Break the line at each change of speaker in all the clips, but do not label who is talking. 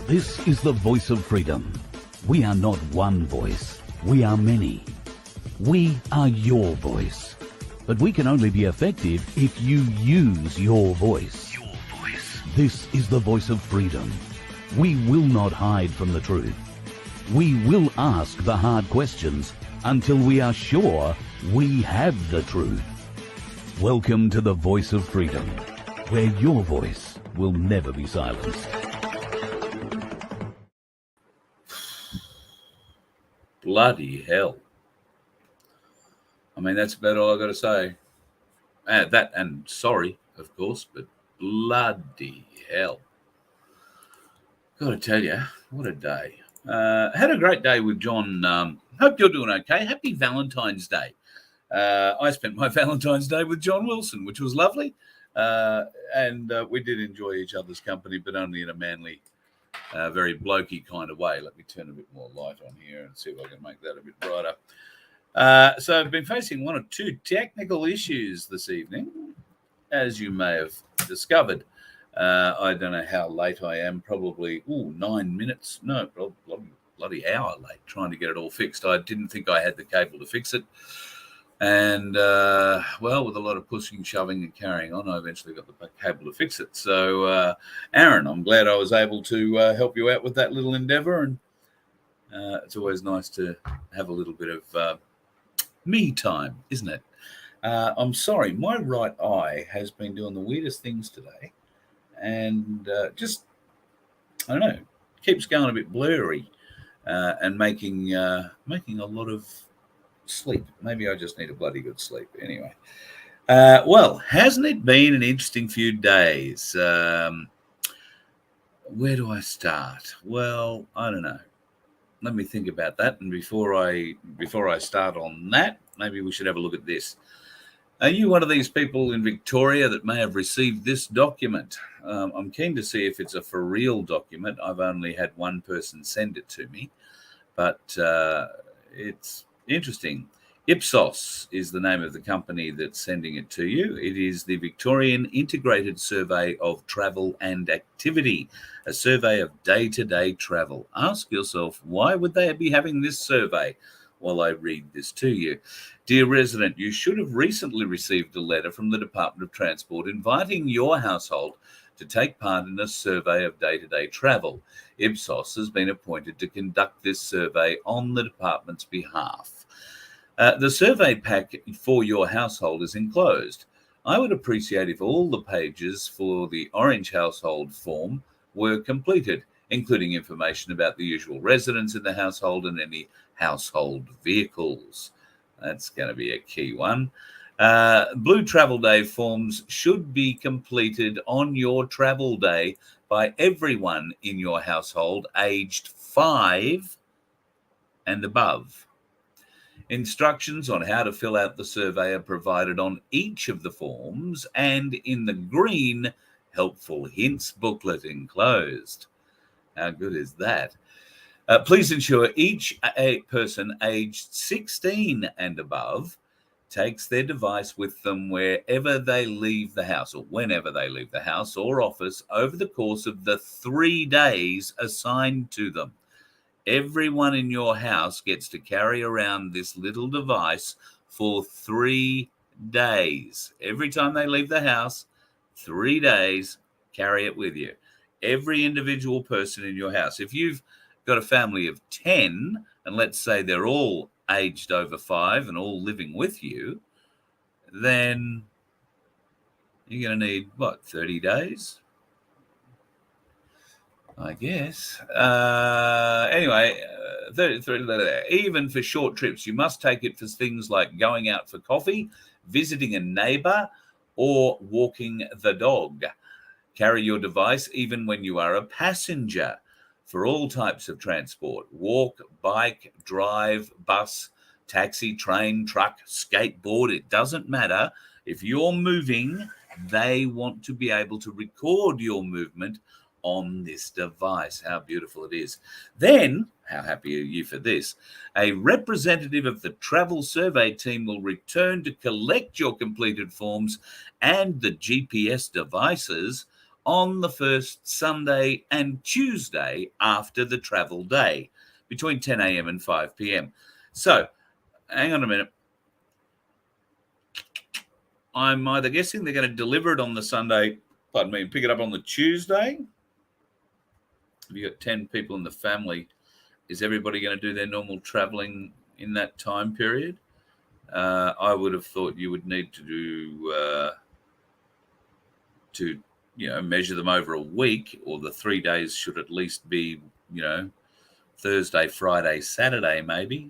This is the voice of freedom. We are not one voice. We are many. We are your voice. But we can only be effective if you use your voice. Your voice. This is the voice of freedom. We will not hide from the truth. We will ask the hard questions until we are sure we have the truth. Welcome to the voice of freedom, where your voice will never be silenced.
Bloody hell. I mean, that's about all I've got to say. That and sorry, of course, but bloody hell. Got to tell you, what a day. Had a great day with John. Hope you're doing okay. Happy Valentine's Day. I spent my Valentine's Day with John Wilson, which was lovely. And we did enjoy each other's company, but only in a manly, very blokey kind of way. Let me turn a bit more light on here and see if I can make that a bit brighter. So I've been facing one or two technical issues this evening, as you may have discovered. I don't know how late I am, probably 9 minutes. No, bloody hour late trying to get it all fixed. I didn't think I had the cable to fix it. And, well, with a lot of pushing, shoving and carrying on, I eventually got the cable to fix it. So, Aaron, I'm glad I was able to help you out with that little endeavour. And it's always nice to have a little bit of me time, isn't it? I'm sorry, my right eye has been doing the weirdest things today. And just, I don't know, keeps going a bit blurry and making a lot of sleep. Maybe I just need a bloody good sleep. Anyway, well, hasn't it been an interesting few days? Where do I start? Well, I don't know. Let me think about that. And before I start on that, maybe we should have a look at this. Are you one of these people in Victoria that may have received this document? I'm keen to see if it's a for real document. I've only had one person send it to me, but it's interesting. Ipsos is the name of the company that's sending it to you. It is the Victorian Integrated Survey of Travel and Activity, a survey of day-to-day travel. Ask yourself, why would they be having this survey? While I read this to you. Dear resident, you should have recently received a letter from the Department of Transport inviting your household to take part in a survey of day-to-day travel. Ipsos has been appointed to conduct this survey on the department's behalf. The survey pack for your household is enclosed. I would appreciate if all the pages for the Orange household form were completed, including information about the usual residents in the household and any household vehicles. That's going to be a key one. Blue Travel Day forms should be completed on your travel day by everyone in your household aged 5 and above. Instructions on how to fill out the survey are provided on each of the forms and in the green helpful hints booklet enclosed. How good is that? Please ensure each person aged 16 and above takes their device with them wherever they leave the house or whenever they leave the house or office over the course of the 3 days assigned to them. Everyone in your house gets to carry around this little device for 3 days. Every time they leave the house, 3 days, carry it with you. Every individual person in your house. If you've got a family of 10, and let's say they're all aged over 5 and all living with you, then you're going to need, 30 days? I guess. Anyway, even for short trips, you must take it for things like going out for coffee, visiting a neighbor, or walking the dog. Carry your device even when you are a passenger for all types of transport. Walk, bike, drive, bus, taxi, train, truck, skateboard. It doesn't matter. If you're moving, they want to be able to record your movement on this device. How beautiful it is. Then, how happy are you for this? A representative of the travel survey team will return to collect your completed forms and the GPS devices on the first Sunday and Tuesday after the travel day between 10 a.m. and 5 p.m. So, hang on a minute. I'm either guessing they're going to deliver it on the Sunday, pardon me, and pick it up on the Tuesday. If you've got 10 people in the family, is everybody going to do their normal traveling in that time period? I would have thought you would need to do, measure them over a week, or the 3 days should at least be, Thursday, Friday, Saturday, maybe.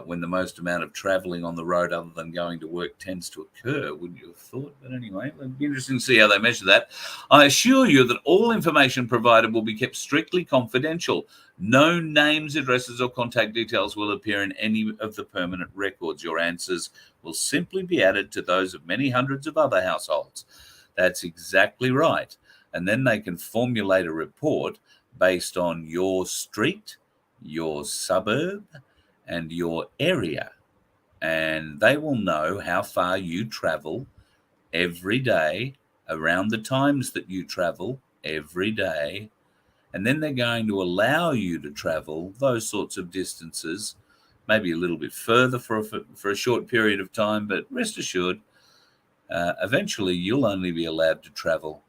When the most amount of travelling on the road other than going to work tends to occur, wouldn't you have thought? But anyway, it'd be interesting to see how they measure that. I assure you that all information provided will be kept strictly confidential. No names, addresses or contact details will appear in any of the permanent records. Your answers will simply be added to those of many hundreds of other households. That's exactly right. And then they can formulate a report based on your street, your suburb, and your area, and they will know how far you travel every day, around the times that you travel every day, and then they're going to allow you to travel those sorts of distances, maybe a little bit further for a short period of time, but rest assured, eventually you'll only be allowed to travel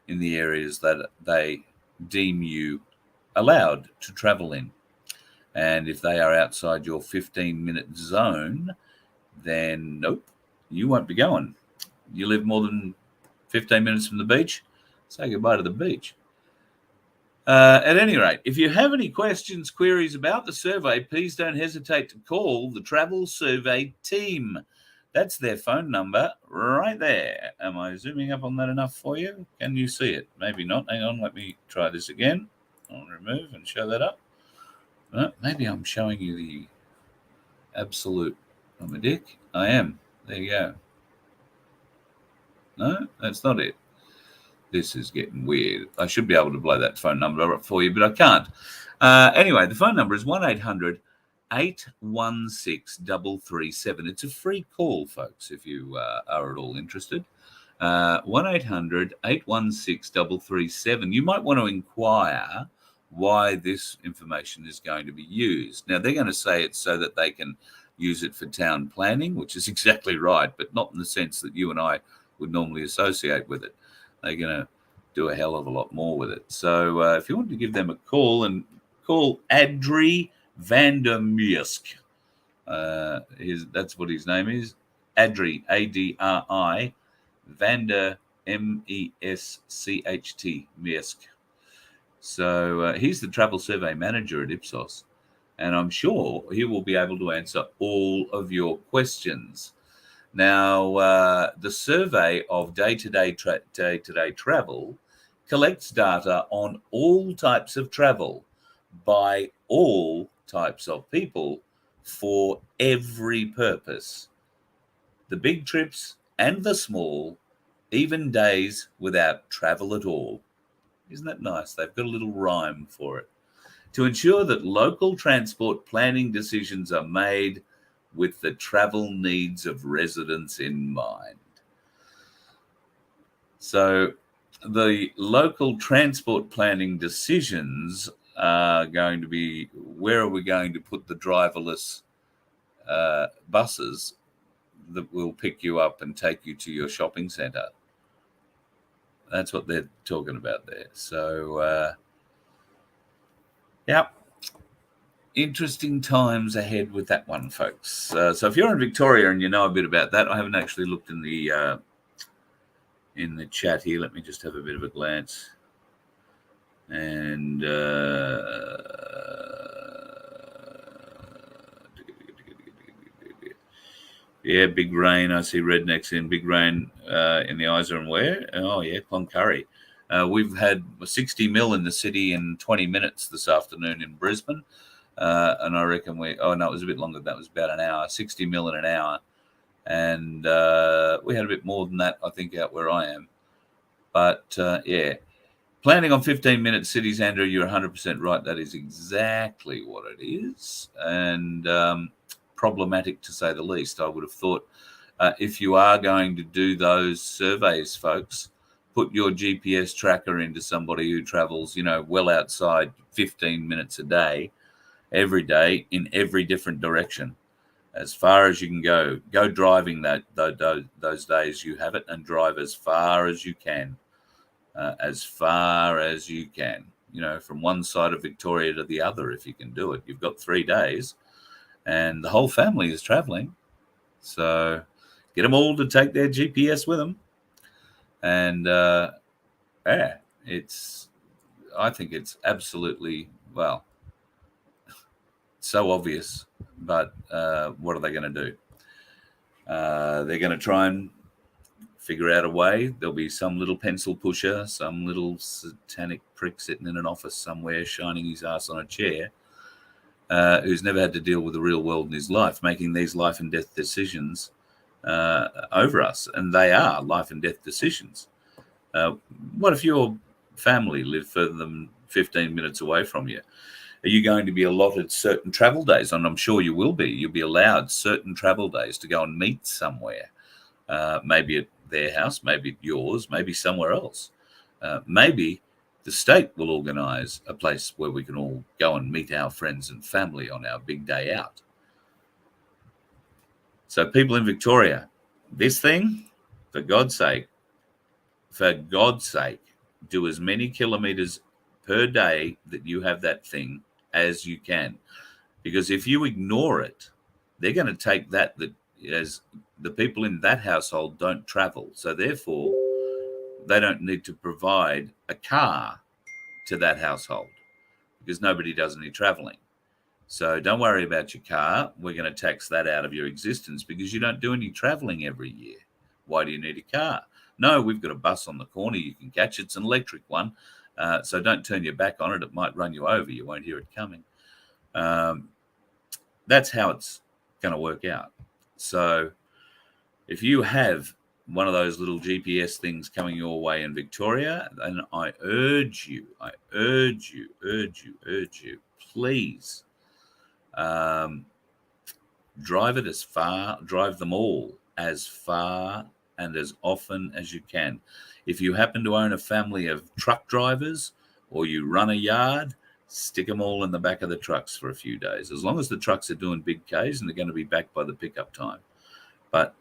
in the areas that they deem you allowed to travel in. And if they are outside your 15-minute zone, then nope, you won't be going. You live more than 15 minutes from the beach, say goodbye to the beach. At any rate, if you have any questions, queries about the survey, please don't hesitate to call the Travel Survey team. That's their phone number right there. Am I zooming up on that enough for you? Can you see it? Maybe not. Hang on, let me try this again. I'll remove and show that up. Maybe I'm showing you the absolute. I'm a dick. I am. There you go. No, that's not it. This is getting weird. I should be able to blow that phone number up for you, but I can't. Anyway, the phone number is 1-800-816-337. It's a free call, folks, if you are at all interested. 1-800-816-337. You might want to inquire why this information is going to be used. Now, they're going to say it's so that they can use it for town planning, which is exactly right, but not in the sense that you and I would normally associate with it. They're going to do a hell of a lot more with it. So if you want to give them a call, and call Adri Vandermeersk. That's what his name is. Adri, A-D-R-I, Vander, M-E-S-C-H-T, Meersk. So he's the travel survey manager at Ipsos, and I'm sure he will be able to answer all of your questions. Now, the survey of day-to-day travel collects data on all types of travel by all types of people for every purpose. The big trips and the small, even days without travel at all. Isn't that nice? They've got a little rhyme for it. To ensure that local transport planning decisions are made with the travel needs of residents in mind. So the local transport planning decisions are going to be, where are we going to put the driverless buses that will pick you up and take you to your shopping centre? That's what they're talking about there. So, yeah, interesting times ahead with that one, folks. So if you're in Victoria and you know a bit about that, I haven't actually looked in the chat here. Let me just have a bit of a glance. And yeah, big rain. I see rednecks in big rain in the Isa and where? Oh, yeah, Cloncurry. We've had 60 mil in the city in 20 minutes this afternoon in Brisbane. And I reckon it was a bit longer. That was about an hour, 60 mil in an hour. And we had a bit more than that, I think, out where I am. But, yeah, planning on 15-minute cities, Andrew, you're 100% right. That is exactly what it is. And problematic, to say the least. I would have thought if you are going to do those surveys, folks, put your GPS tracker into somebody who travels, well outside 15 minutes a day, every day in every different direction, as far as you can go. Go driving those days you have it, and drive as far as you can, from one side of Victoria to the other, if you can do it. You've got 3 days, and the whole family is traveling, so get them all to take their GPS with them. And I think it's absolutely, so obvious, but what are they going to do? They're going to try and figure out a way. There'll be some little pencil pusher, some little satanic prick sitting in an office somewhere, shining his ass on a chair, who's never had to deal with the real world in his life, making these life and death decisions over us. And they are life and death decisions. What if your family lived further than 15 minutes away from you? Are you going to be allotted certain travel days? And I'm sure you will be. You'll be allowed certain travel days to go and meet somewhere, maybe at their house, maybe at yours, maybe somewhere else. Maybe the state will organise a place where we can all go and meet our friends and family on our big day out. So people in Victoria, this thing, for God's sake, do as many kilometres per day that you have that thing as you can. Because if you ignore it, they're going to take that as the people in that household don't travel. So therefore, they don't need to provide a car to that household because nobody does any travelling. So don't worry about your car. We're going to tax that out of your existence because you don't do any travelling every year. Why do you need a car? No, we've got a bus on the corner. You can catch it. It's an electric one. So don't turn your back on it. It might run you over. You won't hear it coming. That's how it's going to work out. So if you have one of those little GPS things coming your way in Victoria, then I urge you, please drive them all as far and as often as you can. If you happen to own a family of truck drivers or you run a yard, stick them all in the back of the trucks for a few days, as long as the trucks are doing big Ks and they're going to be back by the pickup time. But,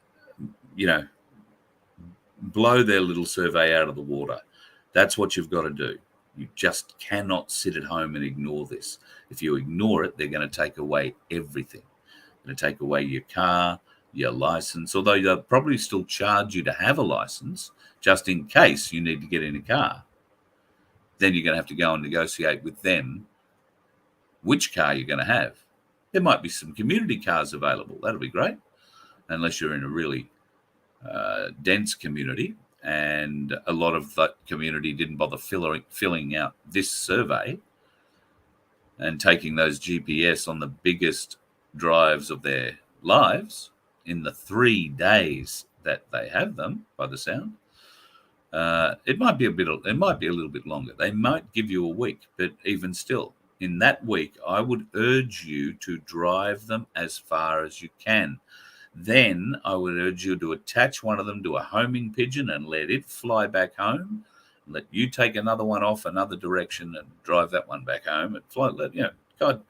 blow their little survey out of the water. That's what you've got to do. You just cannot sit at home and ignore this. If you ignore it, they're going to take away everything. They're going to take away your car, your license, although they'll probably still charge you to have a license just in case you need to get in a car. Then you're going to have to go and negotiate with them which car you're going to have. There might be some community cars available. That'll be great, unless you're in a really dense community, and a lot of that community didn't bother filling out this survey and taking those GPS on the biggest drives of their lives in the 3 days that they have them, by the sound. It might be a little bit longer. They might give you a week, but even still, in that week, I would urge you to drive them as far as you can. Then I would urge you to attach one of them to a homing pigeon and let it fly back home. Let you take another one off another direction and drive that one back home and fly. God,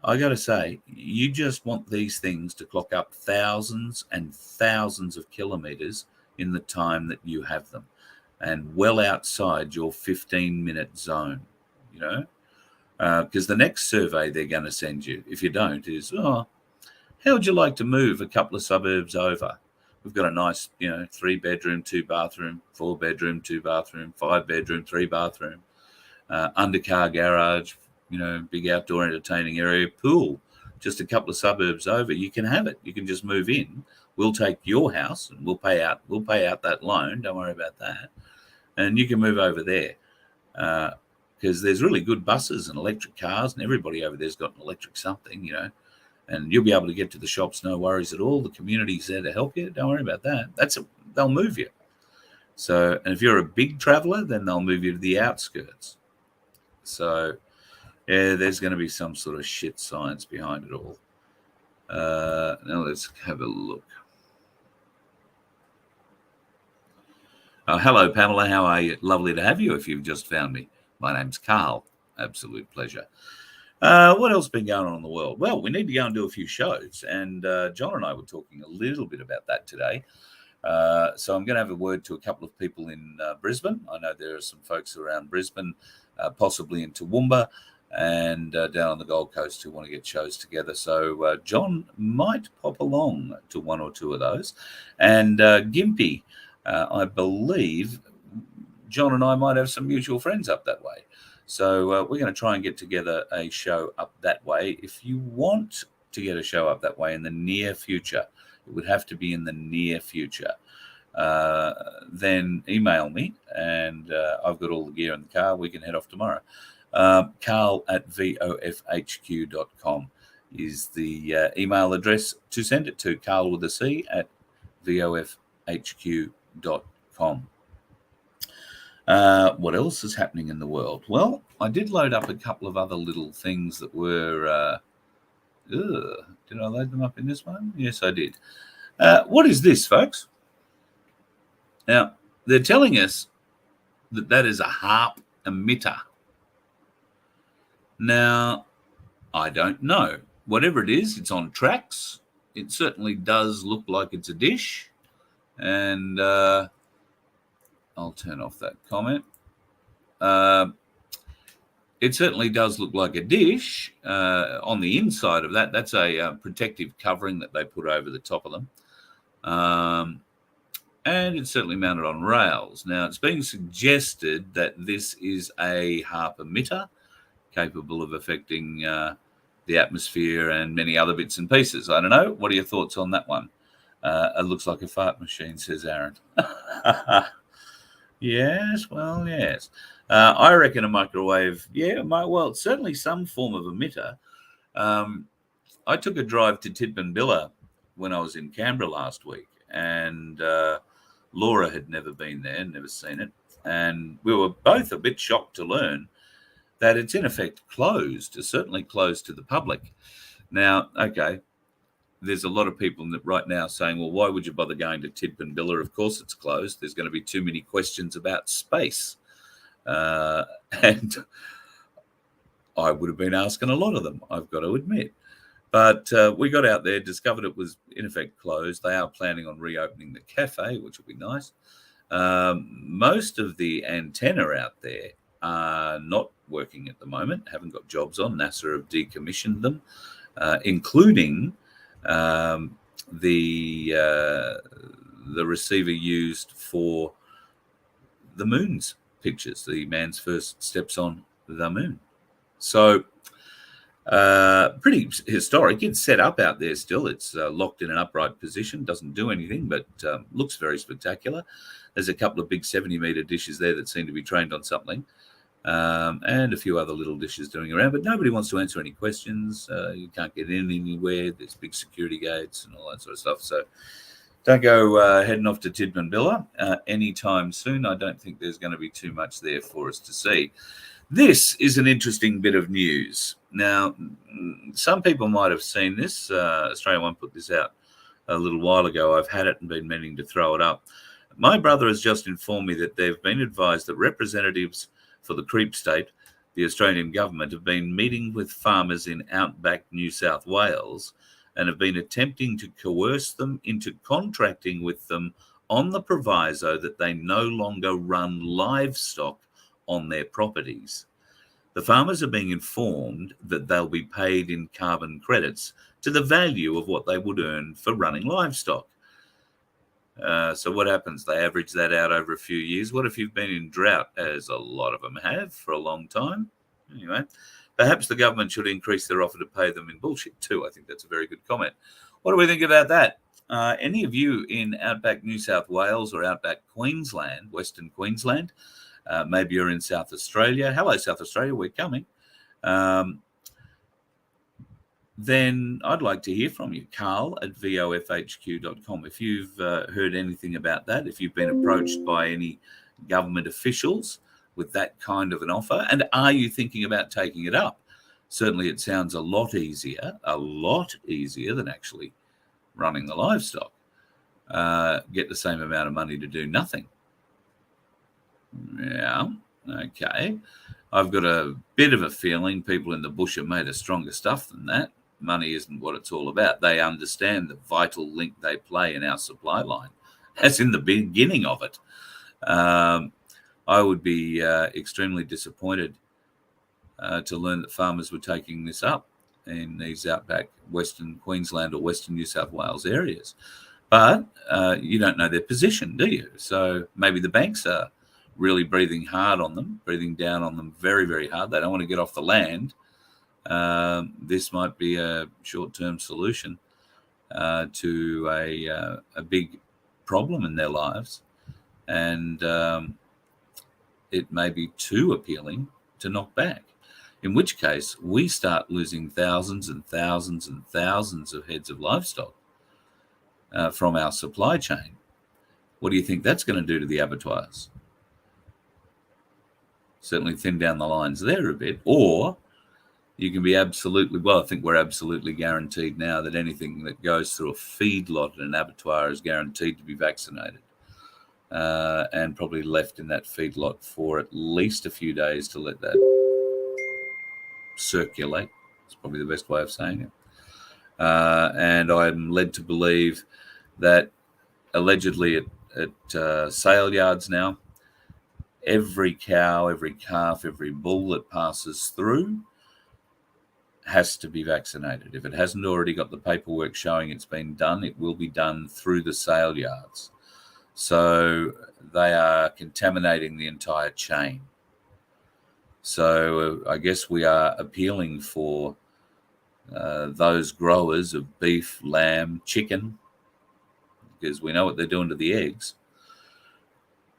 I got to say, you just want these things to clock up thousands and thousands of kilometres in the time that you have them, and well outside your 15-minute zone, because the next survey they're going to send you, if you don't, is, how would you like to move a couple of suburbs over? We've got a nice, 3-bedroom, 2-bathroom, 4-bedroom, 2-bathroom, 5-bedroom, 3-bathroom, undercar garage, big outdoor entertaining area, pool, just a couple of suburbs over. You can have it. You can just move in. We'll take your house and we'll pay out that loan. Don't worry about that. And you can move over there because there's really good buses and electric cars, and everybody over there's got an electric something, and you'll be able to get to the shops, no worries at all. The community's there to help you. Don't worry about that. They'll move you. So, and if you're a big traveler, then they'll move you to the outskirts. So, yeah, there's going to be some sort of shit science behind it all. Now let's have a look. Hello, Pamela. How are you? Lovely to have you if you've just found me. My name's Carl. Absolute pleasure. What else has been going on in the world? Well, we need to go and do a few shows. And John and I were talking a little bit about that today. So I'm going to have a word to a couple of people in Brisbane. I know there are some folks around Brisbane, possibly in Toowoomba, and down on the Gold Coast who want to get shows together. So John might pop along to one or two of those. And Gympie, I believe John and I might have some mutual friends up that way. So we're going to try and get together a show up that way. If you want to get a show up that way in the near future, it would have to be in the near future. Then email me, and I've got all the gear in the car. We can head off tomorrow. Carl at vofhq.com is the email address to send it to. Carl with a C at vofhq.com. What else is happening in the world? Well, I did load up a couple of other little things that were... did I load them up in this one? Yes, I did. What is this, folks? Now, they're telling us that that is a Harp emitter. Now, I don't know. Whatever it is, it's on tracks. It certainly does look like it's a dish. And I'll turn off that comment. It certainly does look like a dish. On the inside of that, that's a protective covering that they put over the top of them. And it's certainly mounted on rails. Now, it's being suggested that this is a Harp emitter capable of affecting the atmosphere and many other bits and pieces. I don't know. What are your thoughts on that one? It looks like a fart machine, says Aaron. Yes, well, yes. I reckon a microwave, well, certainly some form of emitter. I took a drive to Tidbinbilla when I was in Canberra last week, and Laura had never been there, never seen it, and we were both a bit shocked to learn that it's in effect closed, it's certainly closed to the public. Now, okay, there's a lot of people right now saying, well, why would you bother going to Tidbinbilla? Of course it's closed. There's going to be too many questions about space. And I would have been asking a lot of them, I've got to admit. But we got out there, discovered it was in effect closed. They are planning on reopening the cafe, which will be nice. Most of the antenna out there are not working at the moment, haven't got jobs on. NASA have decommissioned them, including the receiver used for the moon's pictures, the man's first steps on the moon. So pretty historic. It's set up out there still. It's locked in an upright position, doesn't do anything, but looks very spectacular. There's a couple of big 70-meter dishes there that seem to be trained on something, and a few other little dishes doing around, but nobody wants to answer any questions. You can't get in anywhere. There's big security gates and all that sort of stuff. So don't go heading off to Tidbinbilla anytime soon. I don't think there's going to be too much there for us to see. This is an interesting bit of news. Now, some people might have seen this. Australia One put this out a little while ago. I've had it and been meaning to throw it up. My brother has just informed me that they've been advised that representatives for the Creep State, the Australian government, have been meeting with farmers in outback New South Wales and have been attempting to coerce them into contracting with them on the proviso that they no longer run livestock on their properties. The farmers are being informed that they'll be paid in carbon credits to the value of what they would earn for running livestock. So what happens? They average that out over a few years. What if you've been in drought, as a lot of them have for a long time? Anyway, perhaps the government should increase their offer to pay them in bullshit too. I think that's a very good comment. What do we think about that? Any of you in outback New South Wales or outback Queensland, Western Queensland, maybe you're in South Australia. Hello, South Australia, we're coming. Then I'd like to hear from you, Carl at vofhq.com. If you've heard anything about that, if you've been approached by any government officials with that kind of an offer, and are you thinking about taking it up? Certainly it sounds a lot easier than actually running the livestock. Get the same amount of money to do nothing. Yeah, okay. I've got a bit of a feeling people in the bush are made of stronger stuff than that. Money isn't what it's all about. They understand the vital link they play in our supply line, as in the beginning of it. I would be extremely disappointed to learn that farmers were taking this up in these outback Western Queensland or Western New South Wales areas. But you don't know their position, do you? So maybe the banks are really breathing hard on them, breathing down on them very, very hard. They don't want to get off the land. This might be a short-term solution to a big problem in their lives. And it may be too appealing to knock back, in which case we start losing thousands and thousands and thousands of heads of livestock from our supply chain. What do you think that's going to do to the abattoirs? Certainly thin down the lines there a bit. Or you can be absolutely, well, I think we're absolutely guaranteed now that anything that goes through a feedlot at an abattoir is guaranteed to be vaccinated. And probably left in that feedlot for at least a few days to let that circulate. It's probably the best way of saying it. And I'm led to believe that allegedly at sale yards now, every cow, every calf, every bull that passes through has to be vaccinated. If it hasn't already got the paperwork showing it's been done, it will be done through the sale yards. So they are contaminating the entire chain. So I guess we are appealing for those growers of beef, lamb, chicken, because we know what they're doing to the eggs.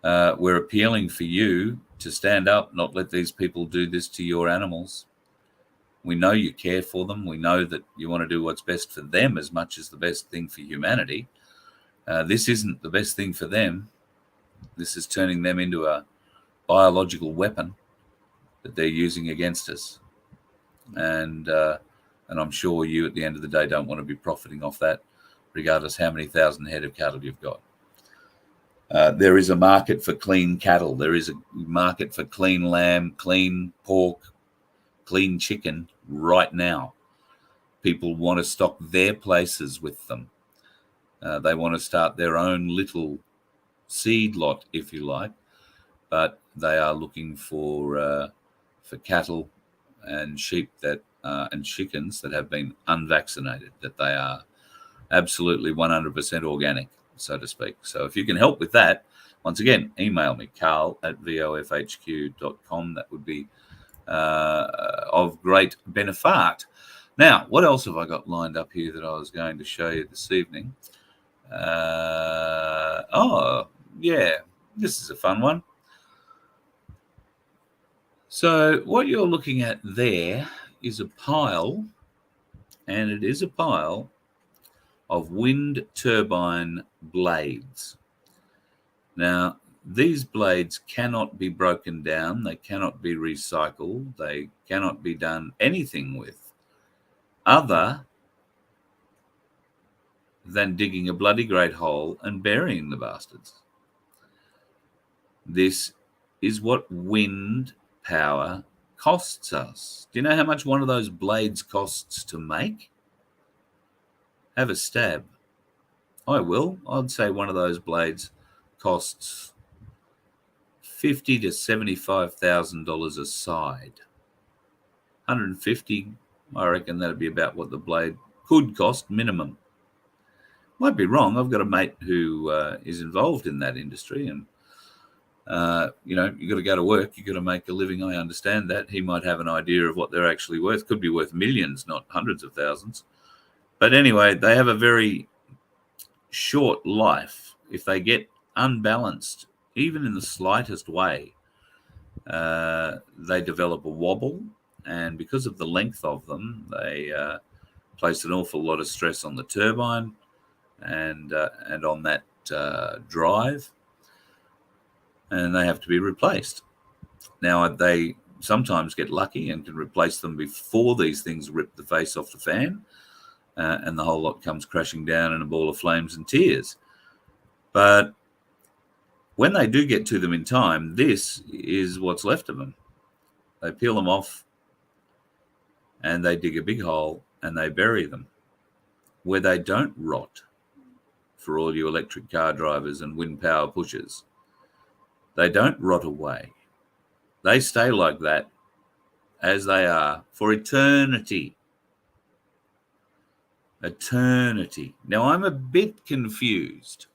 We're appealing for you to stand up, not let these people do this to your animals. We know you care for them. We know that you want to do what's best for them as much as the best thing for humanity. This isn't the best thing for them. This is turning them into a biological weapon that they're using against us. And I'm sure you, at the end of the day, don't want to be profiting off that, regardless how many thousand head of cattle you've got. There is a market for clean cattle. There is a market for clean lamb, clean pork, clean chicken right now. People want to stock their places with them. They want to start their own little seed lot, if you like, but they are looking for cattle and sheep that and chickens that have been unvaccinated, that they are absolutely 100% organic, so to speak. So if you can help with that, once again, email me, carl@vofhq.com. That would be of great benefit. Now, what else have I got lined up here that I was going to show you this evening? This is a fun one. So what you're looking at there is a pile, and it is a pile of wind turbine blades. Now, these blades cannot be broken down. They cannot be recycled. They cannot be done anything with other than digging a bloody great hole and burying the bastards. This is what wind power costs us. Do you know how much one of those blades costs to make? Have a stab. I will. I'd say one of those blades costs $50,000 to $75,000 a side. 150, I reckon that'd be about what the blade could cost minimum. Might be wrong. I've got a mate who is involved in that industry, and you got to go to work. You got to make a living. I understand that. He might have an idea of what they're actually worth. Could be worth millions, not hundreds of thousands. But anyway, they have a very short life. If they get unbalanced, even in the slightest way, they develop a wobble, and because of the length of them, they place an awful lot of stress on the turbine and on that drive, and they have to be replaced. Now, they sometimes get lucky and can replace them before these things rip the face off the fan, and the whole lot comes crashing down in a ball of flames and tears. But when they do get to them in time, this is what's left of them. They peel them off and they dig a big hole and they bury them where they don't rot. For all you electric car drivers and wind power pushers, they don't rot away. They stay like that as they are for eternity. Eternity. Now, I'm a bit confused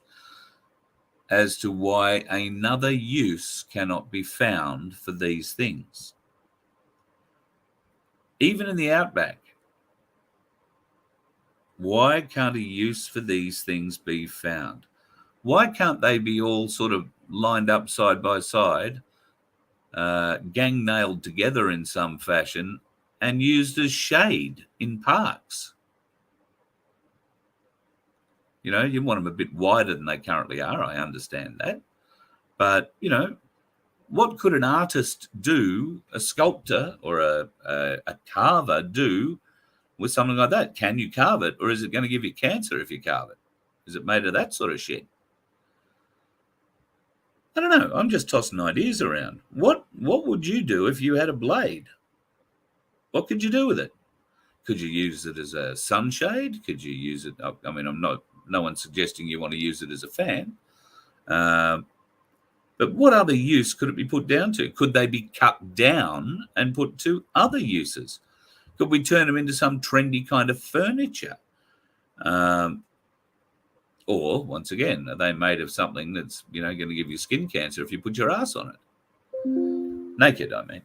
as to why another use cannot be found for these things. Even in the outback, why can't a use for these things be found? Why can't they be all sort of lined up side by side, gang nailed together in some fashion, and used as shade in parks? You know, you want them a bit wider than they currently are. I understand that. But, you know, what could an artist do, a sculptor or a carver do with something like that? Can you carve it, or is it going to give you cancer if you carve it? Is it made of that sort of shit? I don't know. I'm just tossing ideas around. What would you do if you had a blade? What could you do with it? Could you use it as a sunshade? Could you use it? I mean, no one's suggesting you want to use it as a fan. But what other use could it be put down to? Could they be cut down and put to other uses? Could we turn them into some trendy kind of furniture? Or, once again, are they made of something that's, you know, going to give you skin cancer if you put your ass on it? Naked, I mean.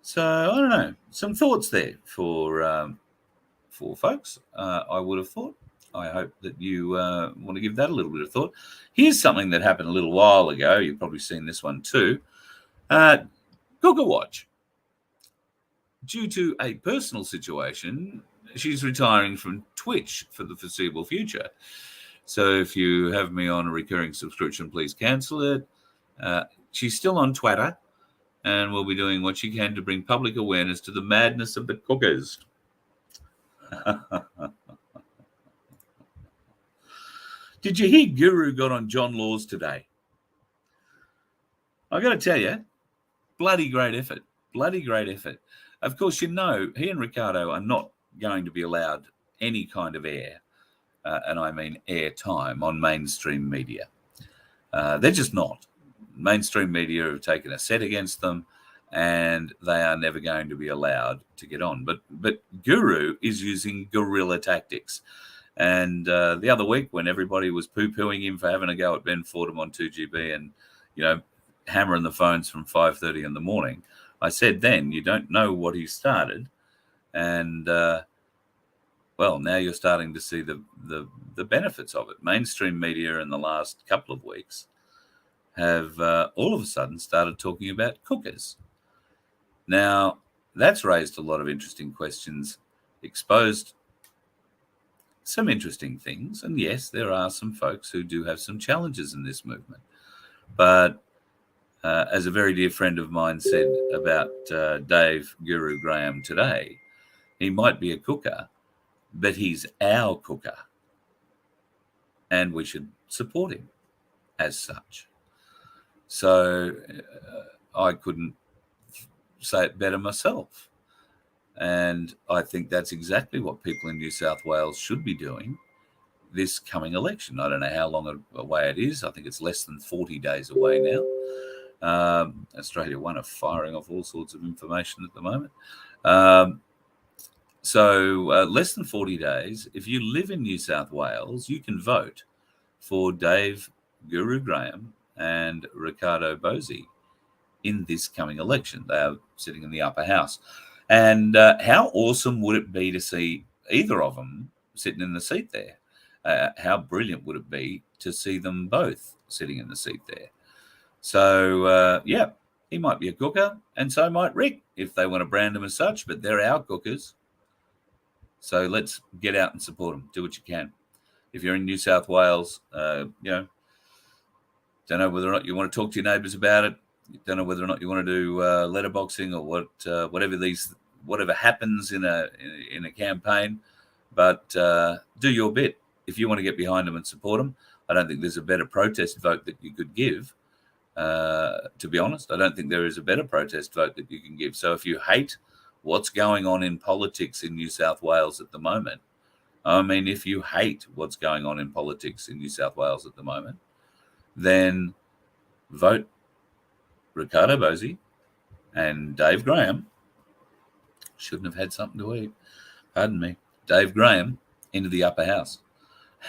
So, I don't know. Some thoughts there for folks, I would have thought. I hope that you want to give that a little bit of thought. Here's something that happened a little while ago. You've probably seen this one too. Cooker Watch. Due to a personal situation, she's retiring from Twitch for the foreseeable future. So if you have me on a recurring subscription, please cancel it. She's still on Twitter and will be doing what she can to bring public awareness to the madness of the cookers. Did you hear Guru got on John Laws today? I got to tell you, bloody great effort. Bloody great effort. Of course, you know, he and Ricardo are not going to be allowed any kind of air, and I mean air time, on mainstream media. They're just not. Mainstream media have taken a set against them, and they are never going to be allowed to get on. But Guru is using guerrilla tactics. And the other week, when everybody was poo-pooing him for having a go at Ben Fordham on 2GB and, you know, hammering the phones from 5:30 in the morning, I said then, you don't know what he started. And, well, now you're starting to see the benefits of it. Mainstream media in the last couple of weeks have all of a sudden started talking about cookers. Now, that's raised a lot of interesting questions, exposed some interesting things. And yes, there are some folks who do have some challenges in this movement. But as a very dear friend of mine said about Dave Guru Graham today, he might be a cooker, but he's our cooker. And we should support him as such. So I couldn't say it better myself. And I think that's exactly what people in New South Wales should be doing this coming election. I don't know how long away it is. I think it's less than 40 days away now. Australia One are firing off all sorts of information at the moment. So less than 40 days. If you live in New South Wales, you can vote for Dave Guru Graham and Ricardo Bozzi in this coming election. They are sitting in the upper house. And how awesome would it be to see either of them sitting in the seat there? How brilliant would it be to see them both sitting in the seat there? So, yeah, he might be a cooker, and so might Rick, if they want to brand him as such, but they're our cookers. So let's get out and support them. Do what you can. If you're in New South Wales, you know, don't know whether or not you want to talk to your neighbours about it. Don't know whether or not you want to do letterboxing or whatever happens in a campaign, but do your bit. If you want to get behind them and support them, I don't think there's a better protest vote that you could give. To be honest, I don't think there is a better protest vote that you can give. So if you hate what's going on in politics in New South Wales at the moment, I mean, if you hate what's going on in politics in New South Wales at the moment, then vote Ricardo Bosey and Dave Graham. Shouldn't have had something to eat. Pardon me. Dave Graham into the upper house.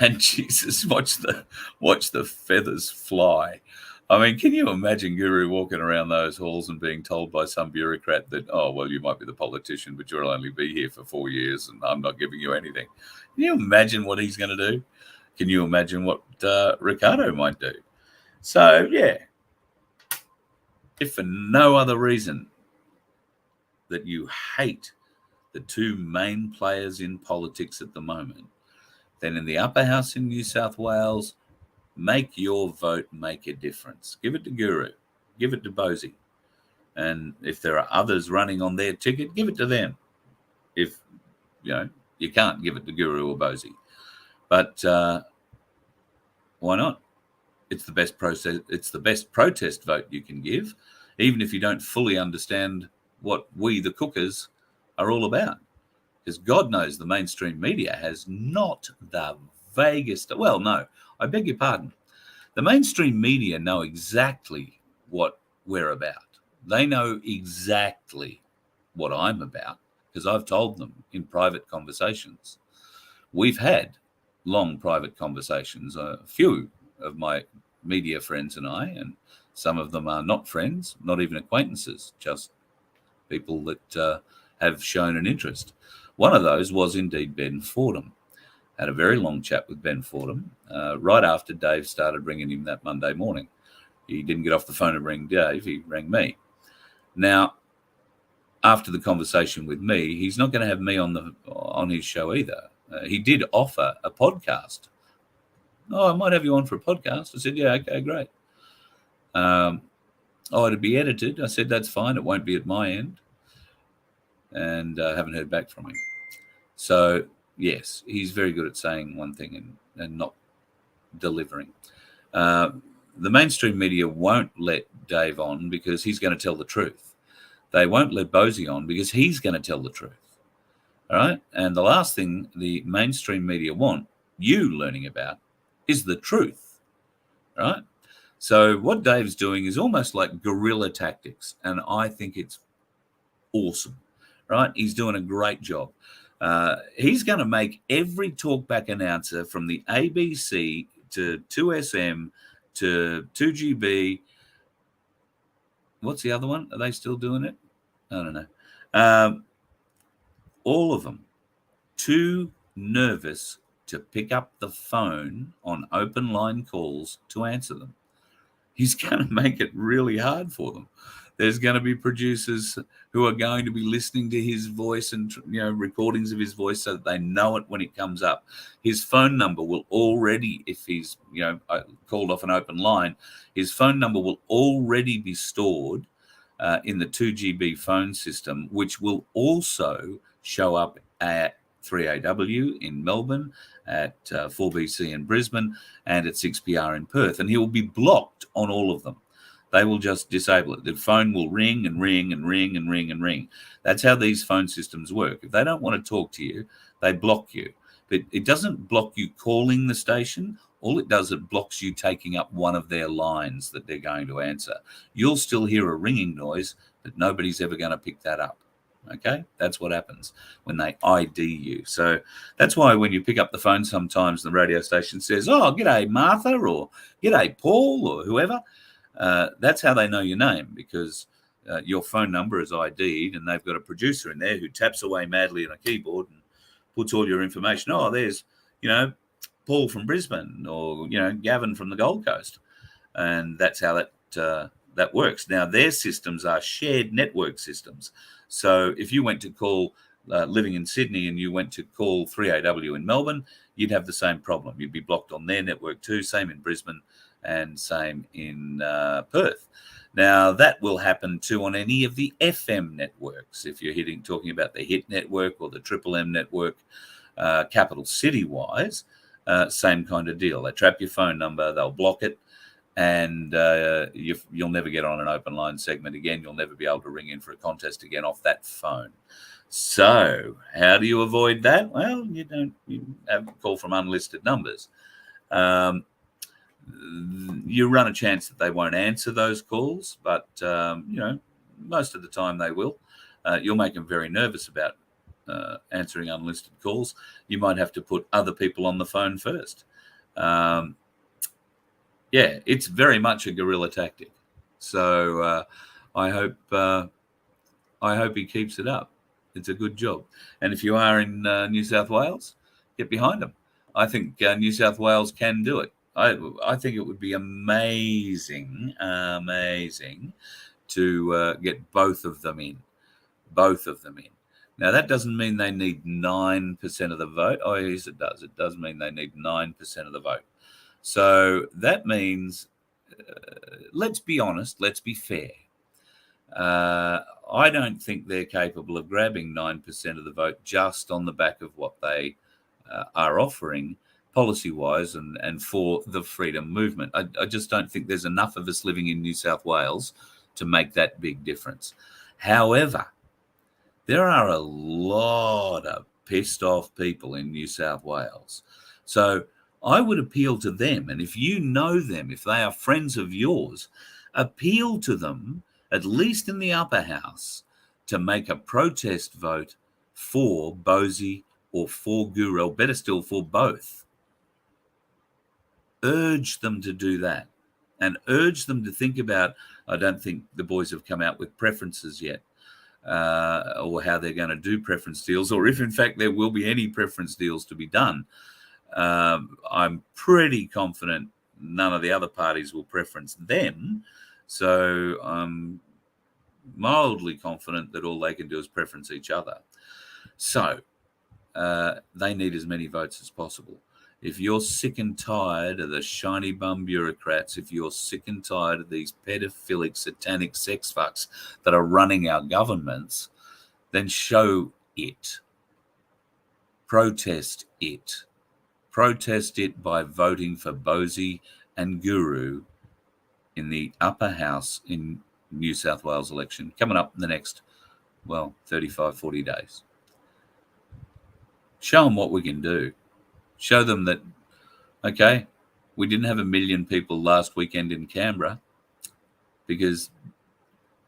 And Jesus, watch the feathers fly. I mean, can you imagine Guru walking around those halls and being told by some bureaucrat that, oh, well, you might be the politician, but you'll only be here for 4 years and I'm not giving you anything. Can you imagine what he's going to do? Can you imagine what Ricardo might do? So, yeah, if for no other reason that you hate the two main players in politics at the moment, then in the upper house in New South Wales, make your vote make a difference. Give it to Guru. Give it to Bosey. And if there are others running on their ticket, give it to them. If, you can't give it to Guru or Bosey. But why not? It's the best process. It's the best protest vote you can give, even if you don't fully understand what we, the cookers, are all about. Because God knows the mainstream media has not the vaguest. Well, no, I beg your pardon. The mainstream media know exactly what we're about. They know exactly what I'm about because I've told them in private conversations. We've had long private conversations, a few of my media friends and I, and some of them are not friends, not even acquaintances, just people that have shown an interest. One of those was indeed Ben Fordham. Had a very long chat with Ben Fordham right after Dave started ringing him that Monday morning. He didn't get off the phone and ring Dave, he rang me. Now, after the conversation with me, he's not going to have me on his show either. He did offer a podcast. Oh, I might have you on for a podcast. I said, yeah, okay, great. It'd be edited. I said, that's fine. It won't be at my end. And I haven't heard back from him. So, yes, he's very good at saying one thing and not delivering. The mainstream media won't let Dave on because he's going to tell the truth. They won't let Bosey on because he's going to tell the truth. All right? And the last thing the mainstream media want you learning about is the truth. All right? So what Dave's doing is almost like guerrilla tactics, and I think it's awesome. Right? He's doing a great job. He's going to make every talkback announcer from the ABC to 2SM to 2GB. What's the other one? Are they still doing it? I don't know. All of them too nervous to pick up the phone on open line calls to answer them. He's going to make it really hard for them. There's going to be producers who are going to be listening to his voice and recordings of his voice so that they know it when it comes up. His phone number will already, if he's called off an open line, his phone number will already be stored in the 2GB phone system, which will also show up at 3AW in Melbourne, at 4BC in Brisbane, and at 6PR in Perth. And he will be blocked on all of them. They will just disable it. The phone will ring and ring and ring and ring and ring. That's how these phone systems work. If they don't want to talk to you, they block you. But it doesn't block you calling the station. All it does, it blocks you taking up one of their lines that they're going to answer. You'll still hear a ringing noise, but nobody's ever going to pick that up. Okay? That's what happens when they ID you. So that's why when you pick up the phone sometimes the radio station says, oh, g'day Martha or g'day Paul or whoever. That's how they know your name, because your phone number is ID'd and they've got a producer in there who taps away madly on a keyboard and puts all your information. Oh, there's, Paul from Brisbane or, Gavin from the Gold Coast. And that's how that works. Now, their systems are shared network systems. So if you went to call living in Sydney and you went to call 3AW in Melbourne, you'd have the same problem. You'd be blocked on their network too, same in Brisbane and same in Perth. Now, that will happen too on any of the FM networks. If you're talking about the Hit network or the Triple M network, capital city-wise, same kind of deal. They trap your phone number, they'll block it, and you'll never get on an open line segment again. You'll never be able to ring in for a contest again off that phone. So how do you avoid that? Well, you have a call from unlisted numbers. You run a chance that they won't answer those calls, but most of the time they will. You'll make them very nervous about answering unlisted calls. You might have to put other people on the phone first. It's very much a guerrilla tactic. So I hope he keeps it up. It's a good job. And if you are in New South Wales, get behind them. I think New South Wales can do it. I think it would be amazing to get both of them in. Now, that doesn't mean they need 9% of the vote. Oh, yes, it does. It does mean they need 9% of the vote. So that means, let's be honest, let's be fair. I don't think they're capable of grabbing 9% of the vote just on the back of what they are offering policy-wise and for the freedom movement. I just don't think there's enough of us living in New South Wales to make that big difference. However, there are a lot of pissed off people in New South Wales. So I would appeal to them. And if you know them, if they are friends of yours, appeal to them, at least in the upper house, to make a protest vote for Bosie or for Guru, or better still, for both. Urge them to do that and urge them to think about, I don't think the boys have come out with preferences yet. Or how they're going to do preference deals, or if in fact there will be any preference deals to be done. I'm pretty confident none of the other parties will preference them. So I'm mildly confident that all they can do is preference each other. So they need as many votes as possible. If you're sick and tired of the shiny bum bureaucrats, if you're sick and tired of these pedophilic, satanic sex fucks that are running our governments, then show it. Protest it. Protest it by voting for Bosie and Guru in the upper house in New South Wales election coming up in the next, 35, 40 days. Show them what we can do. Show them that, okay, we didn't have 1 million people last weekend in Canberra because